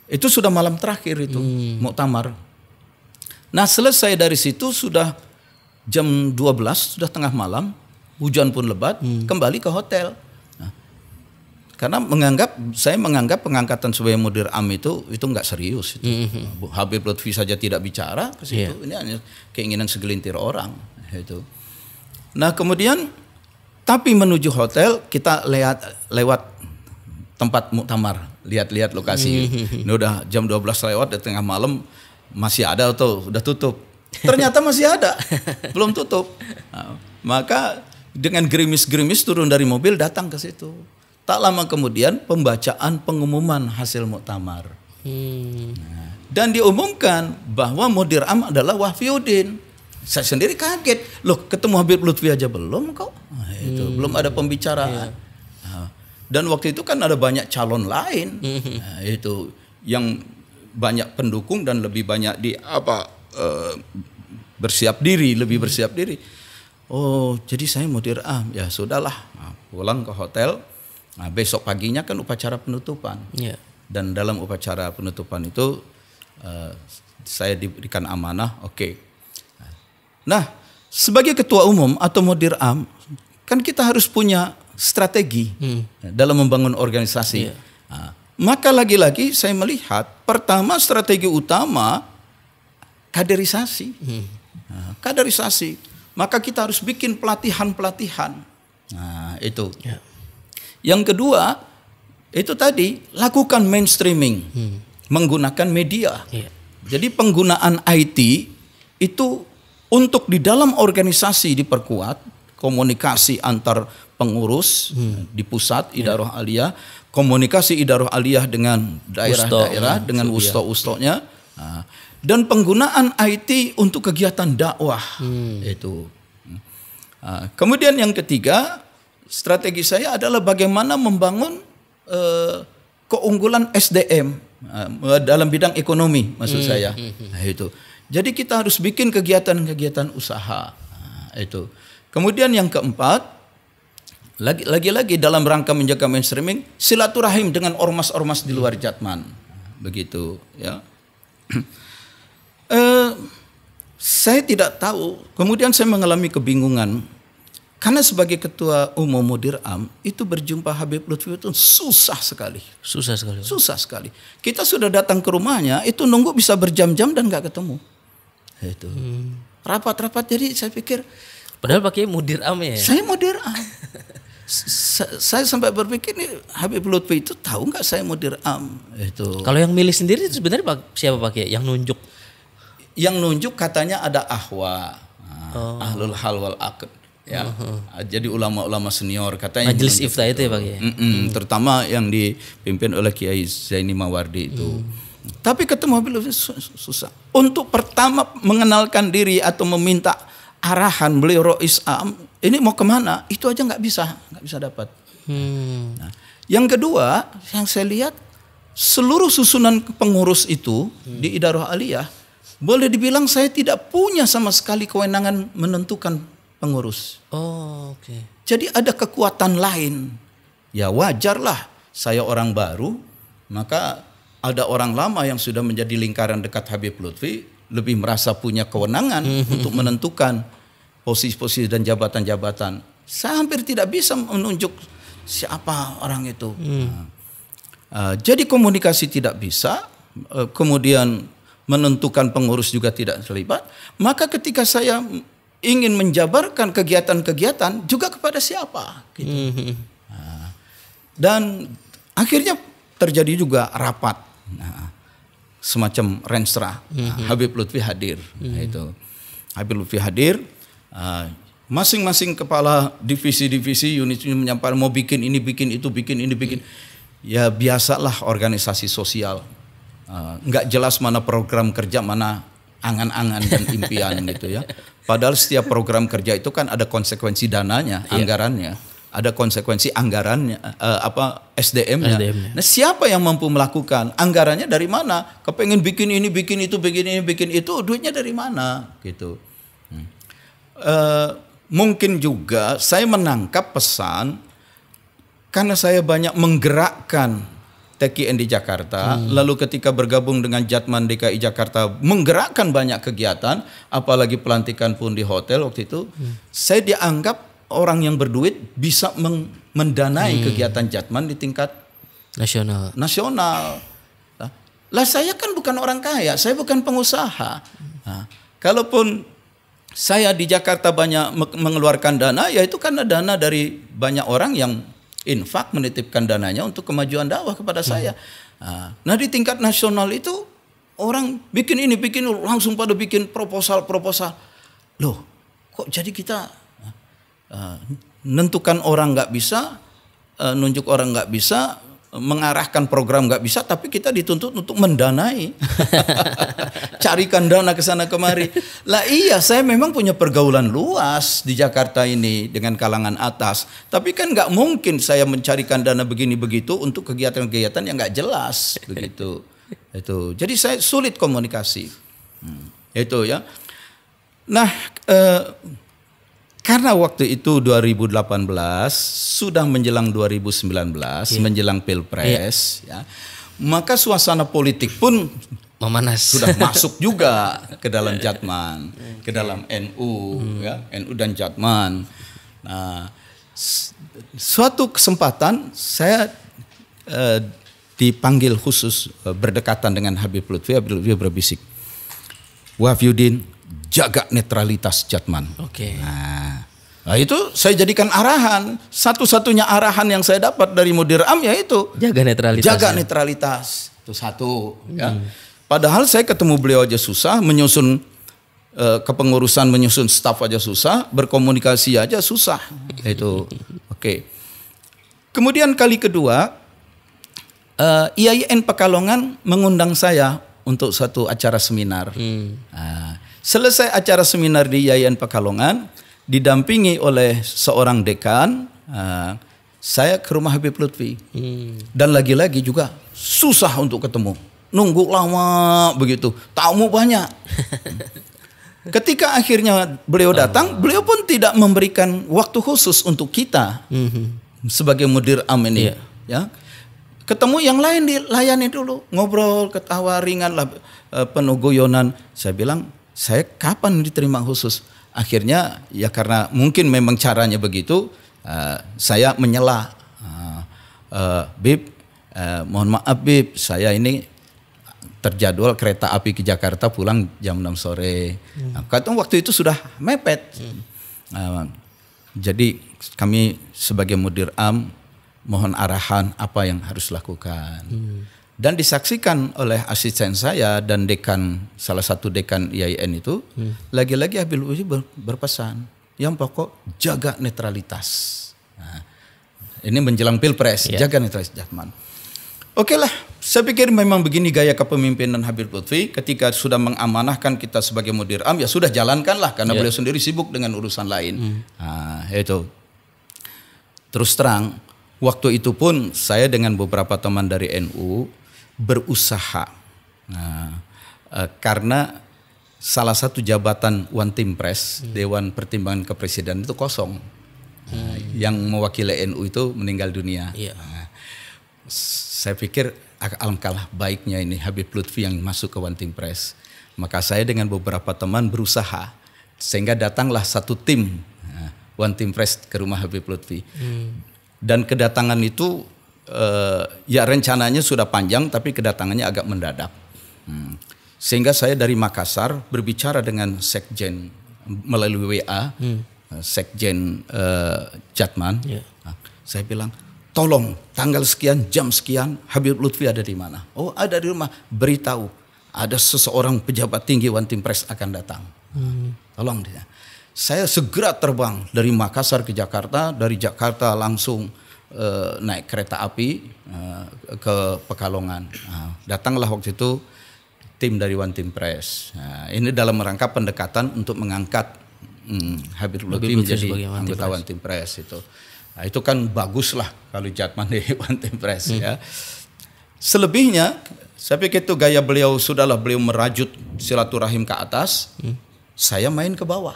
Itu sudah malam terakhir itu muktamar. Nah, selesai dari situ sudah jam 12, sudah tengah malam. Hujan pun lebat. Kembali ke hotel. Karena saya menganggap pengangkatan sebagai mudir am itu nggak serius. Habib Lutfi saja tidak bicara ke situ. Ini hanya keinginan segelintir orang. Nah kemudian, tapi menuju hotel kita lewat tempat muktamar, lihat-lihat lokasi. Ini udah jam 12 lewat, di tengah malam masih ada atau udah tutup? Ternyata masih ada, belum tutup. Nah, maka dengan gerimis-gerimis turun dari mobil datang ke situ. Tak lama kemudian pembacaan pengumuman hasil muktamar. Dan diumumkan bahwa mudir am adalah Wahfiuddin. Saya sendiri kaget. Loh, ketemu Habib Lutfi aja belum kok? Belum ada pembicaraan. Dan waktu itu kan ada banyak calon lain. Itu yang banyak pendukung dan lebih banyak bersiap diri. Oh, jadi saya mudir am. Ya sudahlah. Pulang ke hotel. Nah, besok paginya kan upacara penutupan. Dan dalam upacara penutupan itu saya diberikan amanah, Nah, sebagai ketua umum atau mudir am, kan kita harus punya strategi dalam membangun organisasi. Maka lagi-lagi saya melihat, pertama strategi utama kaderisasi. Kaderisasi. Maka kita harus bikin pelatihan-pelatihan. Nah, itu. Yang kedua, itu tadi lakukan mainstreaming menggunakan media. Jadi penggunaan IT itu untuk di dalam organisasi diperkuat, komunikasi antar pengurus di pusat Idarah Aliyah, komunikasi Idarah Aliyah dengan daerah-daerah dengan wusto-wustonya, dan penggunaan IT untuk kegiatan dakwah itu. Kemudian yang ketiga, strategi saya adalah bagaimana membangun keunggulan SDM dalam bidang ekonomi, maksud saya. Itu. Jadi kita harus bikin kegiatan-kegiatan usaha. Itu. Kemudian yang keempat, lagi-lagi dalam rangka menjaga mainstreaming, silaturahim dengan ormas-ormas di luar Jatman. Begitu, ya. Saya tidak tahu. Kemudian saya mengalami kebingungan. Karena sebagai ketua umum mudir am itu berjumpa Habib Lutfi itu susah sekali. Susah sekali. Kita sudah datang ke rumahnya itu nunggu bisa berjam-jam dan nggak ketemu. Itu. Rapat-rapat jadi saya pikir. Padahal pakai mudir am ya. Saya mudir am. Saya sampai berpikir nih Habib Lutfi itu tahu nggak saya mudir am. Itu. Kalau yang milih sendiri itu sebenarnya siapa pakai? Yang nunjuk? Yang nunjuk katanya ada ahwa, ahlul hal wal aqd. Ya, jadi ulama-ulama senior katanya majelis ifta itu ya Pak ya. Terutama yang dipimpin oleh Kiai Zaini Mawardi itu. Tapi ketemu Habib Lutfi susah. Untuk pertama mengenalkan diri atau meminta arahan beliau Rois Am, ini mau kemana? Itu aja nggak bisa dapat. Nah, yang kedua, yang saya lihat seluruh susunan pengurus itu di Idarah Aliyah, boleh dibilang saya tidak punya sama sekali kewenangan menentukan pengurus. Jadi ada kekuatan lain. Ya wajarlah, saya orang baru, maka ada orang lama yang sudah menjadi lingkaran dekat Habib Lutfi, lebih merasa punya kewenangan untuk menentukan posisi-posisi dan jabatan-jabatan. Saya hampir tidak bisa menunjuk siapa orang itu. Jadi komunikasi tidak bisa, kemudian menentukan pengurus juga tidak terlibat. Maka ketika saya ingin menjabarkan kegiatan-kegiatan juga kepada siapa, gitu. Dan akhirnya terjadi juga rapat, semacam renstra. Habib Lutfi hadir, itu Habib Lutfi hadir. Masing-masing kepala divisi-divisi unit menyampaikan mau bikin ini, bikin itu, bikin ini, bikin. Ya biasalah organisasi sosial. Nggak jelas mana program kerja, mana angan-angan dan impian gitu ya. Padahal setiap program kerja itu kan ada konsekuensi dananya, anggarannya, ada konsekuensi anggarannya, SDM-nya. Nah, siapa yang mampu melakukan? Anggarannya dari mana? Kepengen bikin ini, bikin itu, bikin ini, bikin itu, duitnya dari mana? Gitu. Mungkin juga saya menangkap pesan karena saya banyak menggerakkan TKN di Jakarta, lalu ketika bergabung dengan Jatman DKI Jakarta menggerakkan banyak kegiatan, apalagi pelantikan pun di hotel waktu itu, saya dianggap orang yang berduit bisa mendanai kegiatan Jatman di tingkat nasional. Lah saya kan bukan orang kaya, saya bukan pengusaha. Kalaupun saya di Jakarta banyak mengeluarkan dana, ya itu karena dana dari banyak orang yang infak menitipkan dananya untuk kemajuan dakwah kepada saya. Nah di tingkat nasional itu orang bikin ini, bikin langsung pada bikin proposal. Loh, kok jadi kita menentukan orang nggak bisa, nunjuk orang nggak bisa, mengarahkan program nggak bisa, tapi kita dituntut untuk mendanai, carikan dana ke sana kemari. Lah iya, saya memang punya pergaulan luas di Jakarta ini dengan kalangan atas, tapi kan nggak mungkin saya mencarikan dana begini begitu untuk kegiatan-kegiatan yang nggak jelas begitu. Itu, jadi saya sulit komunikasi. Itu ya. Nah. Karena waktu itu 2018 sudah menjelang 2019, menjelang Pilpres, ya, maka suasana politik pun memanas. Sudah masuk juga ke dalam Jatman, ke dalam NU, ya, NU dan Jatman. Nah, suatu kesempatan saya dipanggil khusus berdekatan dengan Habib Lutfi. Habib Lutfi berbisik, Wafyudin, jaga netralitas Jatman. Oke. Nah itu saya jadikan arahan. Satu-satunya arahan yang saya dapat dari Mudir Am yaitu jaga netralitas. Jaga netralitas. Itu satu. Ya. Padahal saya ketemu beliau aja susah, menyusun kepengurusan, menyusun staf aja susah, berkomunikasi aja susah. Itu. Oke. Kemudian kali kedua, IAIN Pekalongan mengundang saya untuk satu acara seminar. Selesai acara seminar di IAIN Pekalongan, didampingi oleh seorang dekan, saya ke rumah Habib Lutfi. Dan lagi-lagi juga susah untuk ketemu. Nunggu lama begitu, tamu banyak. Ketika akhirnya beliau datang, beliau pun tidak memberikan waktu khusus untuk kita sebagai Mudir Am ini. Ya. Ketemu yang lain dilayani dulu, ngobrol, ketawa ringan lah, penuh guyonan. Saya bilang, saya kapan diterima khusus? Akhirnya ya karena mungkin memang caranya begitu, saya menyela, Bib, mohon maaf Bib, saya ini terjadwal kereta api ke Jakarta pulang jam 6 sore. Karena waktu itu sudah mepet. Jadi kami sebagai Mudir Am mohon arahan apa yang harus lakukan. Dan disaksikan oleh asisten saya dan dekan, salah satu dekan IAIN itu, lagi-lagi Habib Lutfi berpesan, yang pokok jaga netralitas. Nah, ini menjelang Pilpres, jaga netralitas Jatman. Oke lah, saya pikir memang begini gaya kepemimpinan Habib Lutfi. Ketika sudah mengamanahkan kita sebagai Mudir Am, ya sudah jalankanlah, karena beliau sendiri sibuk dengan urusan lain. Nah, itu. Terus terang, waktu itu pun saya dengan beberapa teman dari NU berusaha, karena salah satu jabatan One Team Press, Dewan Pertimbangan Kepresiden itu kosong. Yang mewakili NU itu meninggal dunia. Saya pikir alangkah baiknya ini Habib Lutfi yang masuk ke One Team Press. Maka saya dengan beberapa teman berusaha sehingga datanglah satu tim One Team Press ke rumah Habib Lutfi. Dan kedatangan itu ya rencananya sudah panjang tapi kedatangannya agak mendadak. Sehingga saya dari Makassar berbicara dengan Sekjen melalui WA, Sekjen Jatman. Saya bilang, tolong tanggal sekian, jam sekian Habib Lutfi ada di mana? Oh, ada di rumah. Beritahu ada seseorang pejabat tinggi One Team Press akan datang. Tolong dia. Saya segera terbang dari Makassar ke Jakarta, dari Jakarta langsung naik kereta api ke Pekalongan. Datanglah waktu itu tim dari One Team Press. Ini dalam rangka pendekatan untuk mengangkat Habib Lutfi menjadi anggota One Team Press itu. Itu kan bagus lah kalau Jatman di One Team Press ya. Selebihnya saya pikir itu gaya beliau, sudahlah beliau merajut silaturahim ke atas. Saya main ke bawah.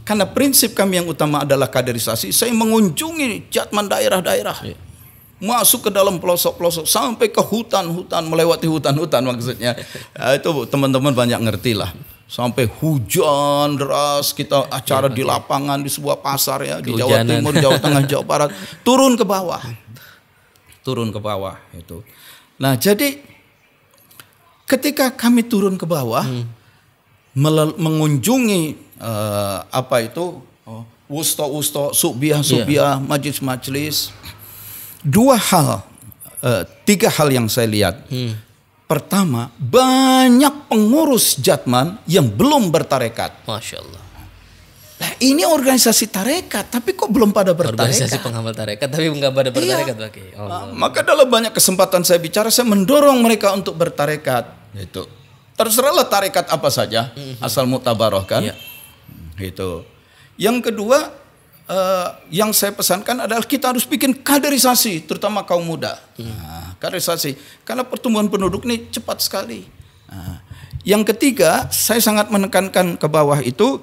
Karena prinsip kami yang utama adalah kaderisasi. Saya mengunjungi Jatman daerah-daerah. Masuk ke dalam pelosok-pelosok sampai ke hutan-hutan, melewati hutan-hutan maksudnya. Itu teman-teman banyak ngerti lah. Sampai hujan deras, kita acara di lapangan di sebuah pasar ya, di Jawa Timur, Jawa Tengah, Jawa Barat, turun ke bawah. Turun ke bawah itu. Nah, jadi ketika kami turun ke bawah mengunjungi wusto-wusto, subiah-subiah, majlis-majlis. Tiga hal yang saya lihat. Pertama, banyak pengurus Jatman yang belum bertarekat. Masya Allah. Nah, ini organisasi tarekat, tapi kok belum pada bertarekat? Organisasi pengamal tarekat, tapi nggak pada bertarekat. Maka dalam banyak kesempatan saya bicara, saya mendorong mereka untuk bertarekat. Itu terserahlah tarekat apa saja, asal mutabaroh kan. Gitu. Yang kedua, yang saya pesankan adalah kita harus bikin kaderisasi, terutama kaum muda. Kaderisasi, karena pertumbuhan penduduk ini cepat sekali. Yang ketiga, saya sangat menekankan ke bawah itu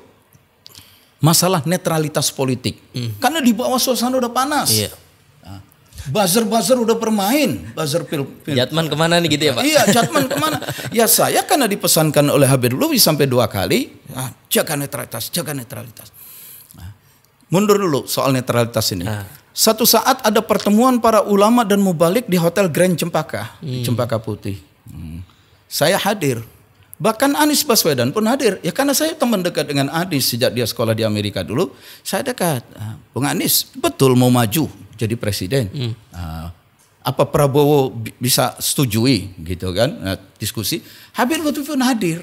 masalah netralitas politik. Karena di bawah suasana udah panas. Buzzer udah bermain, buzzer pil. Jatman kemana nih gitu ya Pak? Iya, Jatman kemana? Ya saya karena dipesankan oleh Habib Lutfi sampai 2 kali, jaga netralitas, jaga netralitas. Mundur dulu soal netralitas ini. Satu saat ada pertemuan para ulama dan mubalik di Hotel Grand Cempaka, Cempaka Putih. Saya hadir. Bahkan Anies Baswedan pun hadir. Ya karena saya teman dekat dengan Anies sejak dia sekolah di Amerika dulu. Saya dekat. Bung Anies betul mau maju jadi presiden. Apa Prabowo bisa setujui gitu kan? Diskusi. Habib Lutfi pun hadir.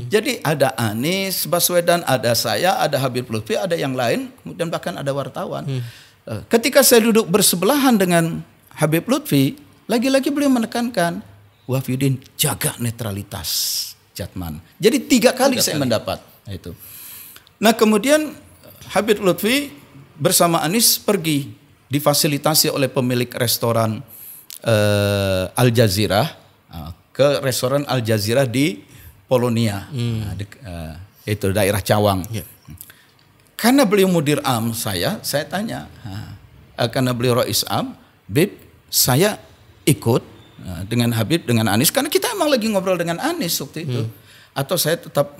Jadi ada Anies Baswedan, ada saya, ada Habib Lutfi, ada yang lain, kemudian bahkan ada wartawan. Ketika saya duduk bersebelahan dengan Habib Lutfi, lagi-lagi beliau menekankan, Wahyudin jaga netralitas Jatman. Jadi 3 kali saya mendapat itu. Nah kemudian Habib Lutfi bersama Anies pergi, difasilitasi oleh pemilik restoran Al Jazeera ke restoran Al Jazeera di Polonia, itu daerah Cawang. Karena beliau mudir am saya tanya, karena beliau Rais Am, Bib, saya ikut dengan Habib, dengan Anies, karena kita emang lagi ngobrol dengan Anies waktu itu. Atau saya tetap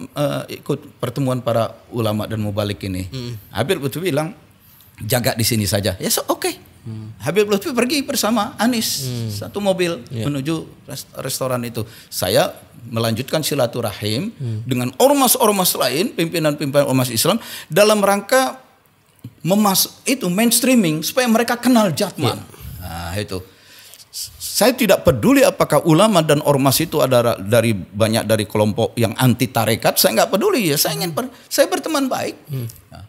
ikut pertemuan para ulama dan mubalik ini. Habib Lutfi bilang, jaga di sini saja. Ya oke. Habib Lutfi pergi bersama Anies satu mobil menuju restoran itu. Saya melanjutkan silaturahim dengan ormas-ormas lain, pimpinan-pimpinan ormas Islam dalam rangka mainstreaming supaya mereka kenal Jatman. Nah, itu. Saya tidak peduli apakah ulama dan ormas itu ada banyak dari kelompok yang anti tarekat, saya nggak peduli ya. Saya berteman baik.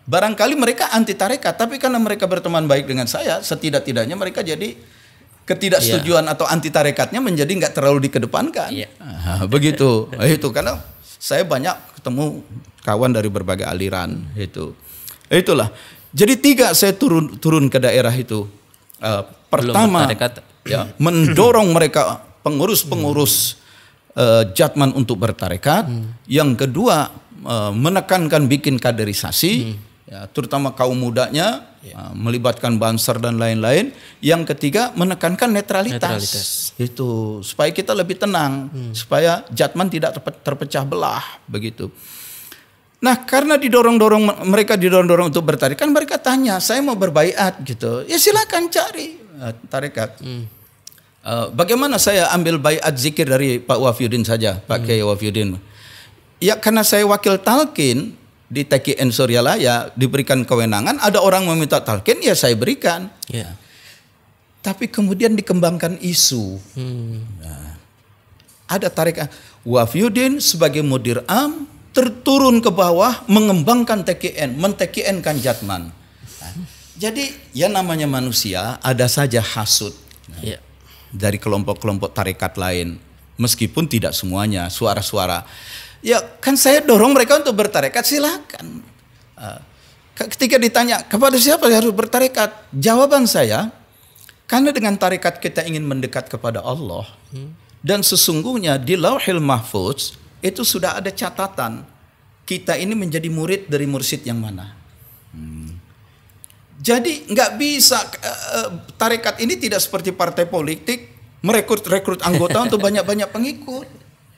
Barangkali mereka anti tarekat, tapi karena mereka berteman baik dengan saya, setidak-tidaknya mereka jadi ketidaksetujuan atau anti tarekatnya menjadi nggak terlalu dikedepankan. Begitu. Itu karena saya banyak ketemu kawan dari berbagai aliran itu. Itulah. Jadi 3 saya turun ke daerah itu. Pertama, mendorong mereka pengurus-pengurus Jatman untuk bertarekat. Yang kedua, menekankan bikin kaderisasi. ya, terutama kaum mudanya, melibatkan Banser dan lain-lain. Yang ketiga menekankan netralitas. Itu supaya kita lebih tenang, supaya Jatman tidak terpecah belah begitu. Nah, karena mereka didorong untuk bertarekat, kan mereka tanya, saya mau berbaiat gitu. Ya silakan cari tarekat. Bagaimana saya ambil baiat zikir dari Pak Wafiuddin saja, Pak Kiai Wafiuddin? Ya karena saya wakil talqin di TKN Suryalaya, diberikan kewenangan, ada orang meminta talqin, ya saya berikan. Ya. Tapi kemudian dikembangkan isu. Nah, ada tarekat Wafiuddin sebagai mudir am terturun ke bawah mengembangkan TKN, men-TKN-kan Jatman. Nah, jadi ya namanya manusia ada saja hasud dari kelompok-kelompok tarekat lain, meskipun tidak semuanya, suara-suara. Ya kan saya dorong mereka untuk bertarekat, silakan. Ketika ditanya kepada siapa yang harus bertarekat, jawaban saya, karena dengan tarekat kita ingin mendekat kepada Allah, dan sesungguhnya di Lauhil Mahfuz itu sudah ada catatan kita ini menjadi murid dari mursyid yang mana. Jadi nggak bisa tarekat ini tidak seperti partai politik merekrut anggota untuk banyak-banyak pengikut.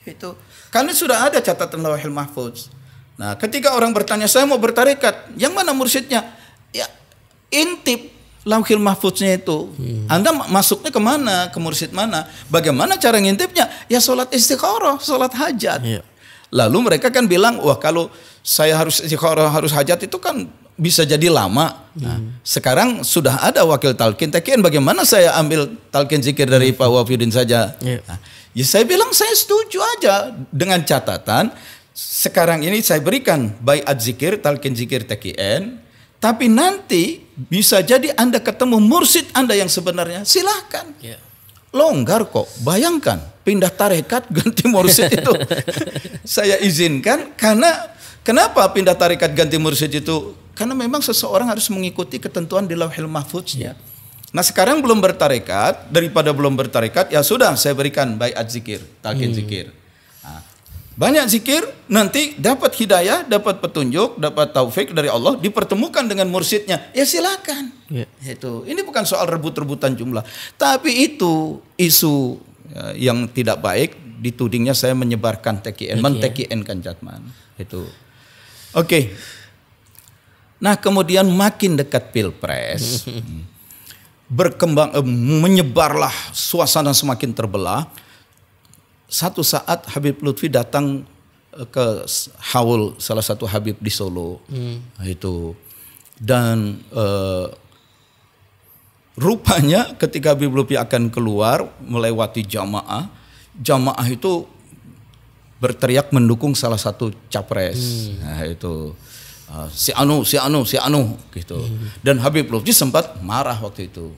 Itu karena sudah ada catatan Lauhil Mahfuz. Nah, ketika orang bertanya saya mau bertarekat, yang mana mursyidnya? Ya intip Lauhil Mahfuznya itu. Anda masuknya kemana? Ke mursyid mana? Bagaimana cara ngintipnya? Ya sholat istikharah, sholat hajat. Lalu mereka kan bilang, wah kalau saya harus istikharah, harus hajat itu kan bisa jadi lama. Nah, sekarang sudah ada wakil talqin TKN, bagaimana saya ambil talqin zikir dari Pak Wafiuddin saja? Nah, ya saya bilang saya setuju aja dengan catatan sekarang ini saya berikan baiat zikir, talqin zikir TKN, tapi nanti bisa jadi Anda ketemu mursyid Anda yang sebenarnya, silahkan. Longgar kok, bayangkan pindah tarekat ganti mursyid itu saya izinkan. Karena kenapa pindah tarekat ganti mursyid itu? Karena memang seseorang harus mengikuti ketentuan di Lauhil Mahfuznya. Nah sekarang belum bertarekat, daripada belum bertarekat, ya sudah saya berikan baiat zikir, talqin zikir. Nah, banyak zikir, nanti dapat hidayah, dapat petunjuk, dapat taufik dari Allah, dipertemukan dengan mursyidnya, ya silakan. Itu, ini bukan soal rebut-rebutan jumlah, tapi itu isu yang tidak baik, ditudingnya saya menyebarkan TKN, men-TKN-kan Jatman. Itu, oke. Nah kemudian makin dekat Pilpres, berkembang, menyebarlah suasana semakin terbelah. Satu saat Habib Lutfi datang ke haul salah satu Habib di Solo, itu, dan rupanya ketika Habib Lutfi akan keluar melewati jamaah itu berteriak mendukung salah satu capres. Nah itu. Si anu gitu. Dan Habib Lutfi sempat marah waktu itu.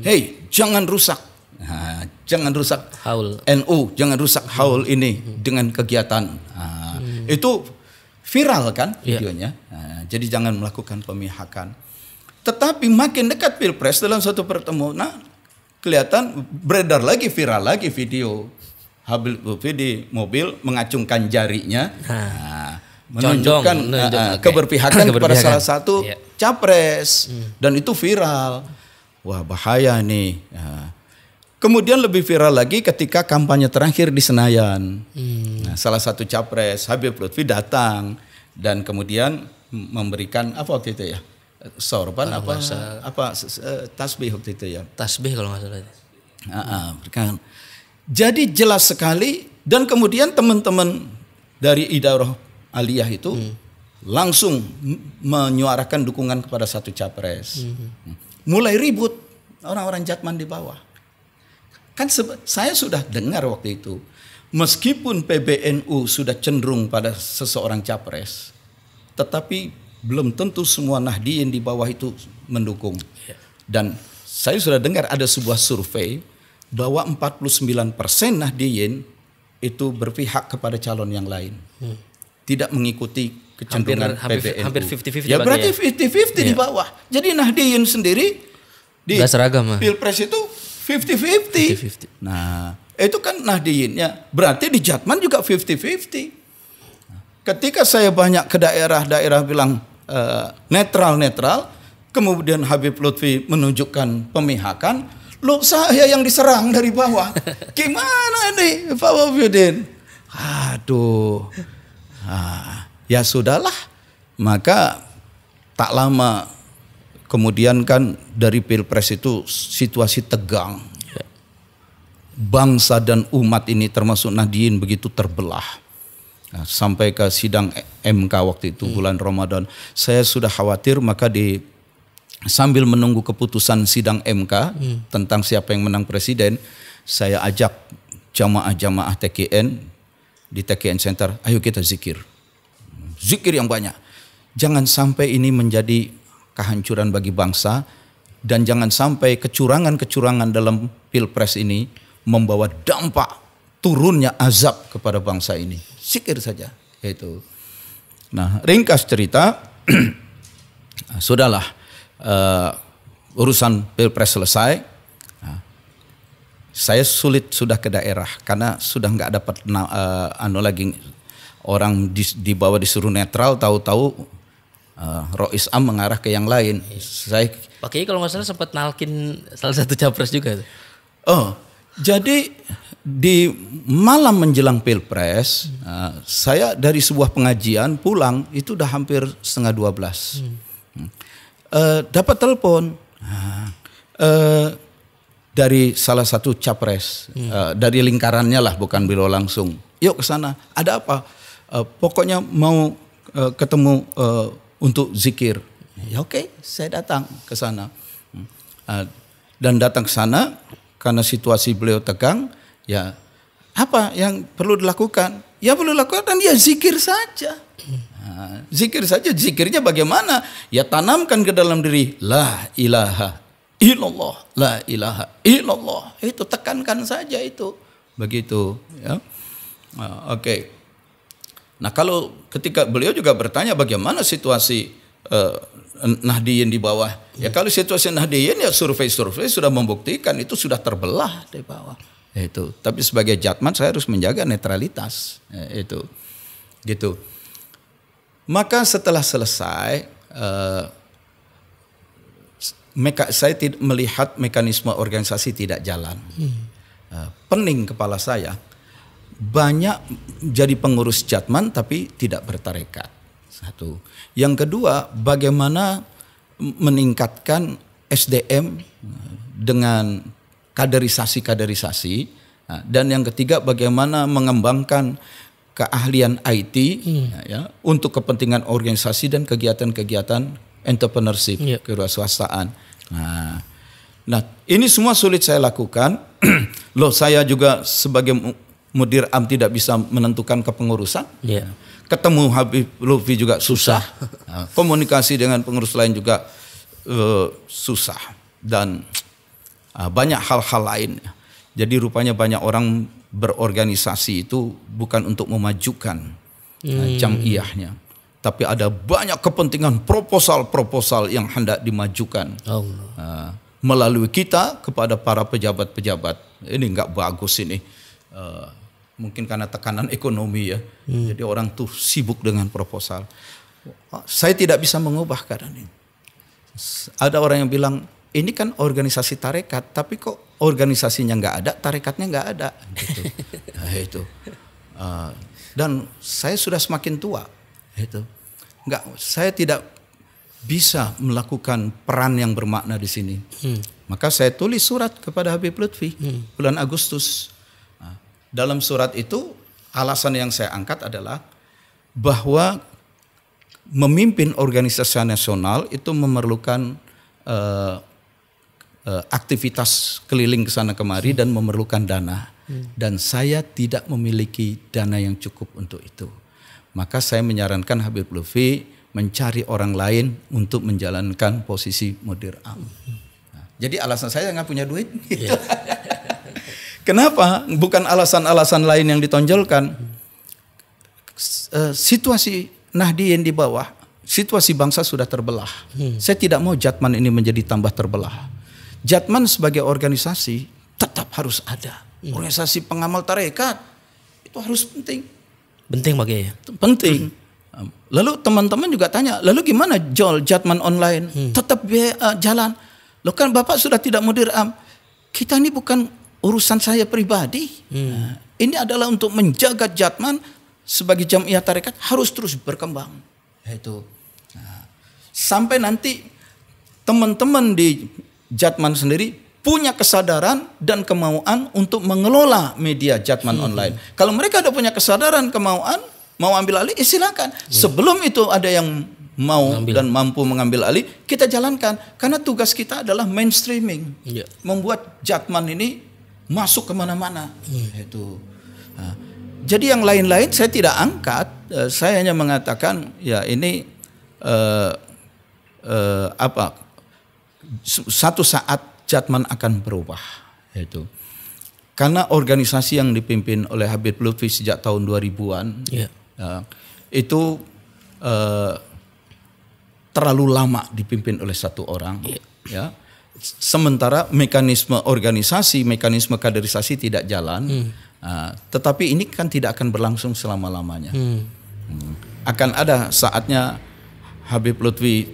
Hei, jangan rusak. Nah, jangan rusak haul NU, jangan rusak haul ini dengan kegiatan. Nah, itu viral kan videonya. Nah, jadi jangan melakukan pemihakan. Tetapi makin dekat Pilpres dalam suatu pertemuan, nah, kelihatan beredar lagi, viral lagi video Habib Lutfi di mobil mengacungkan jarinya. Menunjukkan keberpihakan kepada salah satu capres, dan itu viral. Wah bahaya nih. Kemudian lebih viral lagi ketika kampanye terakhir di Senayan. Nah, salah satu capres Habib Lutfi datang dan kemudian memberikan apa waktu itu ya, sorban tasbih waktu itu ya, tasbih kalau nggak salah. Jadi jelas sekali, dan kemudian teman-teman dari Idaroh Aliyah itu langsung menyuarakan dukungan kepada satu capres. Mulai ribut orang-orang Jatman di bawah. Kan saya sudah dengar waktu itu, meskipun PBNU sudah cenderung pada seseorang capres, tetapi belum tentu semua Nahdiyin di bawah itu mendukung. Dan saya sudah dengar ada sebuah survei bahwa 49% Nahdiyin itu berpihak kepada calon yang lain. Tidak mengikuti kecenderungan PBNU. Hampir 50-50. Ya berarti 50-50 di bawah. Jadi Nahdiyin sendiri di Pilpres itu 50-50. Nah, itu kan Nahdiyinnya. Berarti di Jatman juga 50-50. Ketika saya banyak ke daerah-daerah bilang, netral, kemudian Habib Lutfi menunjukkan pemihakan, lo saya yang diserang dari bawah. Gimana nih Pak Wahyudin? Aduh, ya sudahlah. Maka tak lama kemudian kan dari Pilpres itu situasi tegang. Bangsa dan umat ini termasuk Nahdien begitu terbelah. Sampai ke sidang MK waktu itu bulan Ramadan. Saya sudah khawatir, maka sambil menunggu keputusan sidang MK tentang siapa yang menang presiden, saya ajak jamaah-jamaah TKN di TKN Center, ayo kita zikir. Zikir yang banyak. Jangan sampai ini menjadi kehancuran bagi bangsa, dan jangan sampai kecurangan-kecurangan dalam Pilpres ini membawa dampak turunnya azab kepada bangsa ini. Zikir saja. Itu. Nah, ringkas cerita, sudahlah urusan Pilpres selesai. Saya sulit sudah ke daerah karena sudah nggak dapat lagi orang dibawa disuruh netral, tahu-tahu Rois Am mengarah ke yang lain. Saya Pak Kiai kalau nggak salah sempat nalkin salah satu capres juga. Jadi di malam menjelang Pilpres, saya dari sebuah pengajian pulang itu udah hampir 11:30. Dapat telepon dari salah satu capres, dari lingkarannya lah, bukan beliau langsung. Yuk ke sana. Ada apa? Pokoknya mau ketemu untuk zikir. Ya oke, saya datang ke sana. Dan datang ke sana karena situasi beliau tegang, ya apa yang perlu dilakukan? Ya perlu dilakukan ya zikir saja. Zikir saja. Zikirnya bagaimana? Ya tanamkan ke dalam diri la ilaha illallah, la ilaha illallah. Itu tekankan saja itu. Begitu, ya. Oke. Nah, kalau ketika beliau juga bertanya bagaimana situasi Nahdien di bawah. Ya kalau situasi Nahdien ya survei-survei sudah membuktikan itu sudah terbelah di bawah. Itu. Tapi sebagai jatman saya harus menjaga netralitas. Itu. Gitu. Maka setelah selesai saya melihat mekanisme organisasi tidak jalan. Pening kepala saya. Banyak jadi pengurus jatman tapi tidak bertarekat. Satu. Yang kedua, bagaimana meningkatkan SDM dengan kaderisasi. Dan yang ketiga, bagaimana mengembangkan keahlian IT ya, untuk kepentingan organisasi dan kegiatan-kegiatan entrepreneurship, kewirausahaan. Nah, ini semua sulit saya lakukan. Loh, saya juga sebagai Mudir Am tidak bisa menentukan kepengurusan. Ketemu Habib Lutfi juga susah. Komunikasi dengan pengurus lain juga susah. Dan banyak hal-hal lain. Jadi rupanya banyak orang berorganisasi itu bukan untuk memajukan jam'iyahnya. Tapi ada banyak kepentingan proposal yang hendak dimajukan. Melalui kita kepada para pejabat-pejabat. Ini enggak bagus ini. Mungkin karena tekanan ekonomi ya. Jadi orang tuh sibuk dengan proposal. Saya tidak bisa mengubah keadaan ini. Ada orang yang bilang, ini kan organisasi tarekat, tapi kok organisasinya nggak ada, tarekatnya nggak ada. Gitu. Nah, itu. Dan saya sudah semakin tua. Itu. Saya tidak bisa melakukan peran yang bermakna di sini. Maka saya tulis surat kepada Habib Lutfi bulan Agustus. Dalam surat itu alasan yang saya angkat adalah bahwa memimpin organisasi nasional itu memerlukan aktivitas keliling ke sana kemari dan memerlukan dana. Dan saya tidak memiliki dana yang cukup untuk itu. Maka saya menyarankan Habib Lutfi mencari orang lain untuk menjalankan posisi Mudir Am. Jadi alasan saya nggak punya duit. Kenapa? Bukan alasan-alasan lain yang ditonjolkan. Situasi Nahdien di bawah, situasi bangsa sudah terbelah. Saya tidak mau Jatman ini menjadi tambah terbelah. Jatman sebagai organisasi tetap harus ada. Organisasi pengamal tarekat itu harus penting. Penting Pak Kiai. Penting. Lalu teman-teman juga tanya, lalu gimana Jol Jatman online? Tetap jalan. Loh kan Bapak sudah tidak mudir am. Kita ini bukan urusan saya pribadi. Ini adalah untuk menjaga Jatman sebagai jamiah tarekat harus terus berkembang. Itu. Sampai nanti teman-teman di Jatman sendiri punya kesadaran dan kemauan untuk mengelola media Jatman online. Kalau mereka ada punya kesadaran, kemauan, mau ambil alih, silakan. Sebelum itu ada yang mau dan mampu mengambil alih, kita jalankan. Karena tugas kita adalah mainstreaming, membuat Jatman ini masuk kemana-mana. Itu. Jadi yang lain-lain saya tidak angkat. Saya hanya mengatakan, ya ini satu saat Jatman akan berubah, itu karena organisasi yang dipimpin oleh Habib Lutfi sejak tahun 2000-an itu terlalu lama dipimpin oleh satu orang, ya. Sementara mekanisme organisasi, mekanisme kaderisasi tidak jalan, tetapi ini kan tidak akan berlangsung selama-lamanya. Akan ada saatnya Habib Lutfi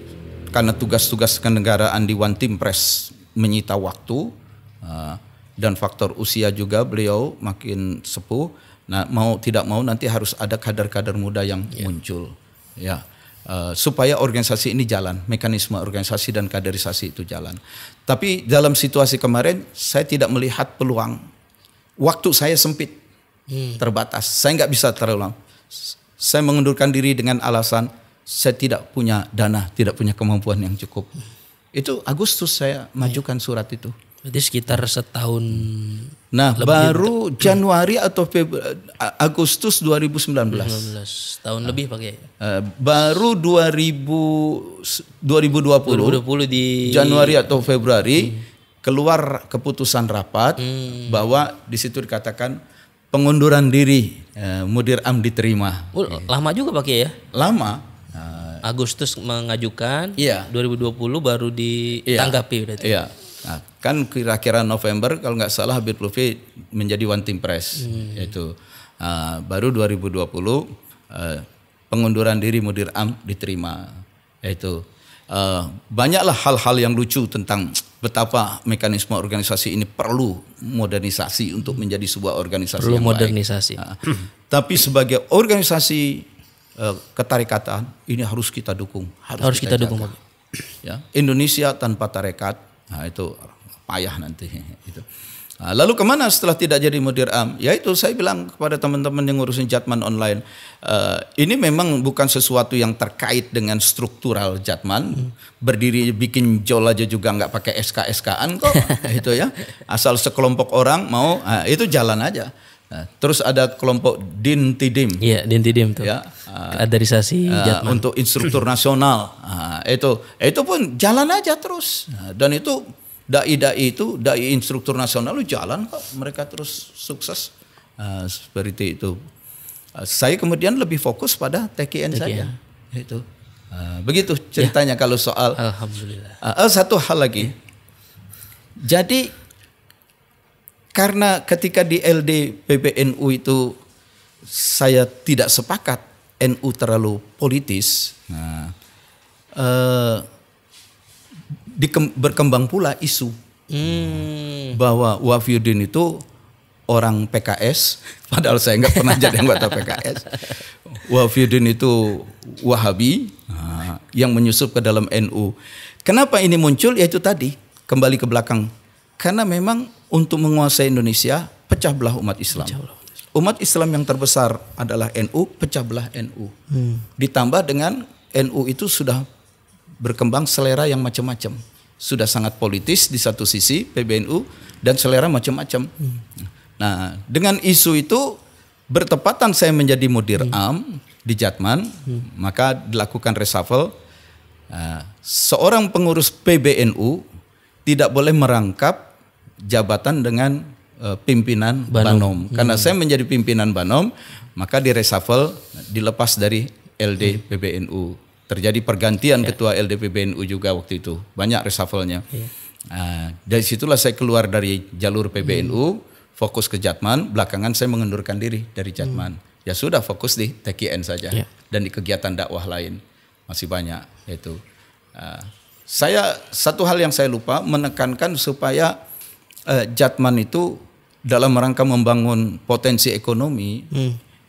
karena tugas-tugas kenegaraan di One Team Press menyita waktu dan faktor usia juga, beliau makin sepuh. Nah, mau tidak mau nanti harus ada kader-kader muda yang muncul, ya, supaya organisasi ini jalan, mekanisme organisasi dan kaderisasi itu jalan. Tapi dalam situasi kemarin saya tidak melihat peluang. Waktu saya sempit, terbatas. Saya nggak bisa terulang. Saya mengundurkan diri dengan alasan saya tidak punya dana, tidak punya kemampuan yang cukup. Itu Agustus saya majukan surat itu. Berarti sekitar setahun. Nah, baru Januari atau Agustus 2019. Tahun lebih pakai. Baru 2020 di Januari atau Februari keluar keputusan rapat bahwa di situ dikatakan pengunduran diri Mudir Am diterima. Lama juga pakai ya? Lama. Agustus mengajukan, 2020 baru ditanggapi berarti. Iya. Nah, kan kira-kira November kalau nggak salah Habib Lutfi menjadi One Team Press, yaitu baru 2020 pengunduran diri Mudir Am diterima, yaitu banyaklah hal-hal yang lucu tentang betapa mekanisme organisasi ini perlu modernisasi untuk menjadi sebuah organisasi perlu yang modernisasi. Baik. Tapi sebagai organisasi ketarikatan ini harus kita dukung, harus kita dukung. Ya, Indonesia tanpa tarekat, nah itu payah nanti. Itu. Nah, lalu kemana setelah tidak jadi Mudir Am? Ya itu saya bilang kepada teman-teman yang ngurusin Jatman online, ini memang bukan sesuatu yang terkait dengan struktural Jatman. Berdiri bikin jol aja juga nggak pakai SK-SK-an kok, itu ya. Asal sekelompok orang mau, itu jalan aja. Nah, terus ada kelompok Dintidim. Iya, Dintidim tuh. Ya, kaderisasi Jatman. Untuk instruktur nasional. Itu pun jalan aja terus. Dan itu dai-dai instruktur nasional itu jalan kok, mereka terus sukses. Seperti itu. Saya kemudian lebih fokus pada TKN saja. Itu. Begitu ceritanya kalau soal. Alhamdulillah. Satu hal lagi. Jadi karena ketika di LD PBNU itu saya tidak sepakat NU terlalu politis, berkembang pula isu bahwa Wafiuddin itu orang PKS, padahal saya nggak pernah jadi anggota PKS. Wafiuddin itu Wahabi yang menyusup ke dalam NU. Kenapa ini muncul? Yaitu tadi kembali ke belakang. Karena memang untuk menguasai Indonesia pecah belah umat Islam. Umat Islam yang terbesar adalah NU, pecah belah NU. Ditambah dengan NU itu sudah berkembang selera yang macam-macam. Sudah sangat politis di satu sisi PBNU dan selera macam-macam. Nah, dengan isu itu bertepatan saya menjadi Mudir Am di Jatman, maka dilakukan reshuffle. Seorang pengurus PBNU tidak boleh merangkap jabatan dengan pimpinan Banom. Karena saya menjadi pimpinan Banom, maka direshuffle, dilepas dari LD PBNU. Terjadi pergantian ketua LD PBNU juga waktu itu. Banyak reshuffle-nya. Dari situlah saya keluar dari jalur PBNU, fokus ke Jatman. Belakangan saya mengundurkan diri dari Jatman. ya sudah fokus di TKN saja Ya. dan di kegiatan dakwah lain masih banyak itu. Saya satu hal yang saya lupa menekankan supaya Jatman itu dalam rangka membangun potensi ekonomi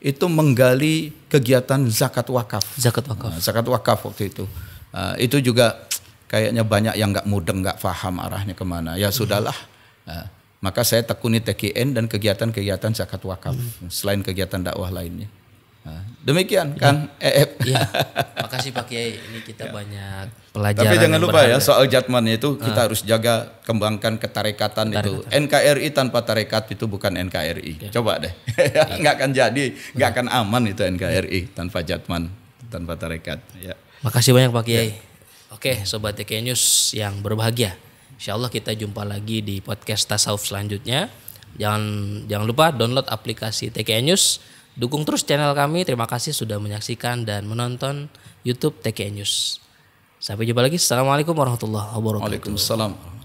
itu menggali kegiatan zakat wakaf. Zakat wakaf. Zakat wakaf waktu itu. Itu juga kayaknya banyak yang nggak mudeng, nggak paham arahnya kemana. Ya sudahlah. Maka saya tekuni TKN dan kegiatan-kegiatan zakat wakaf selain kegiatan dakwah lainnya. Demikian Kang EF. Iya. Makasih Pak Kiai. Ini kita banyak pelajaran. Tapi jangan yang lupa ya berharga. soal Jatman itu kita harus jaga, kembangkan ketarekatan itu. NKRI tanpa tarekat itu bukan NKRI. Coba deh. Nggak akan jadi, nggak akan aman itu NKRI tanpa Jatman, tanpa tarekat. Ya. Makasih banyak Pak Kiai. Oke, Sobat TKI News yang berbahagia. Insya Allah kita jumpa lagi di podcast Tasawuf selanjutnya. Jangan lupa download aplikasi TKI News. Dukung terus channel kami. Terima kasih sudah menyaksikan dan menonton YouTube TKI News. Sampai jumpa lagi. Assalamualaikum warahmatullahi wabarakatuh. Waalaikumsalam.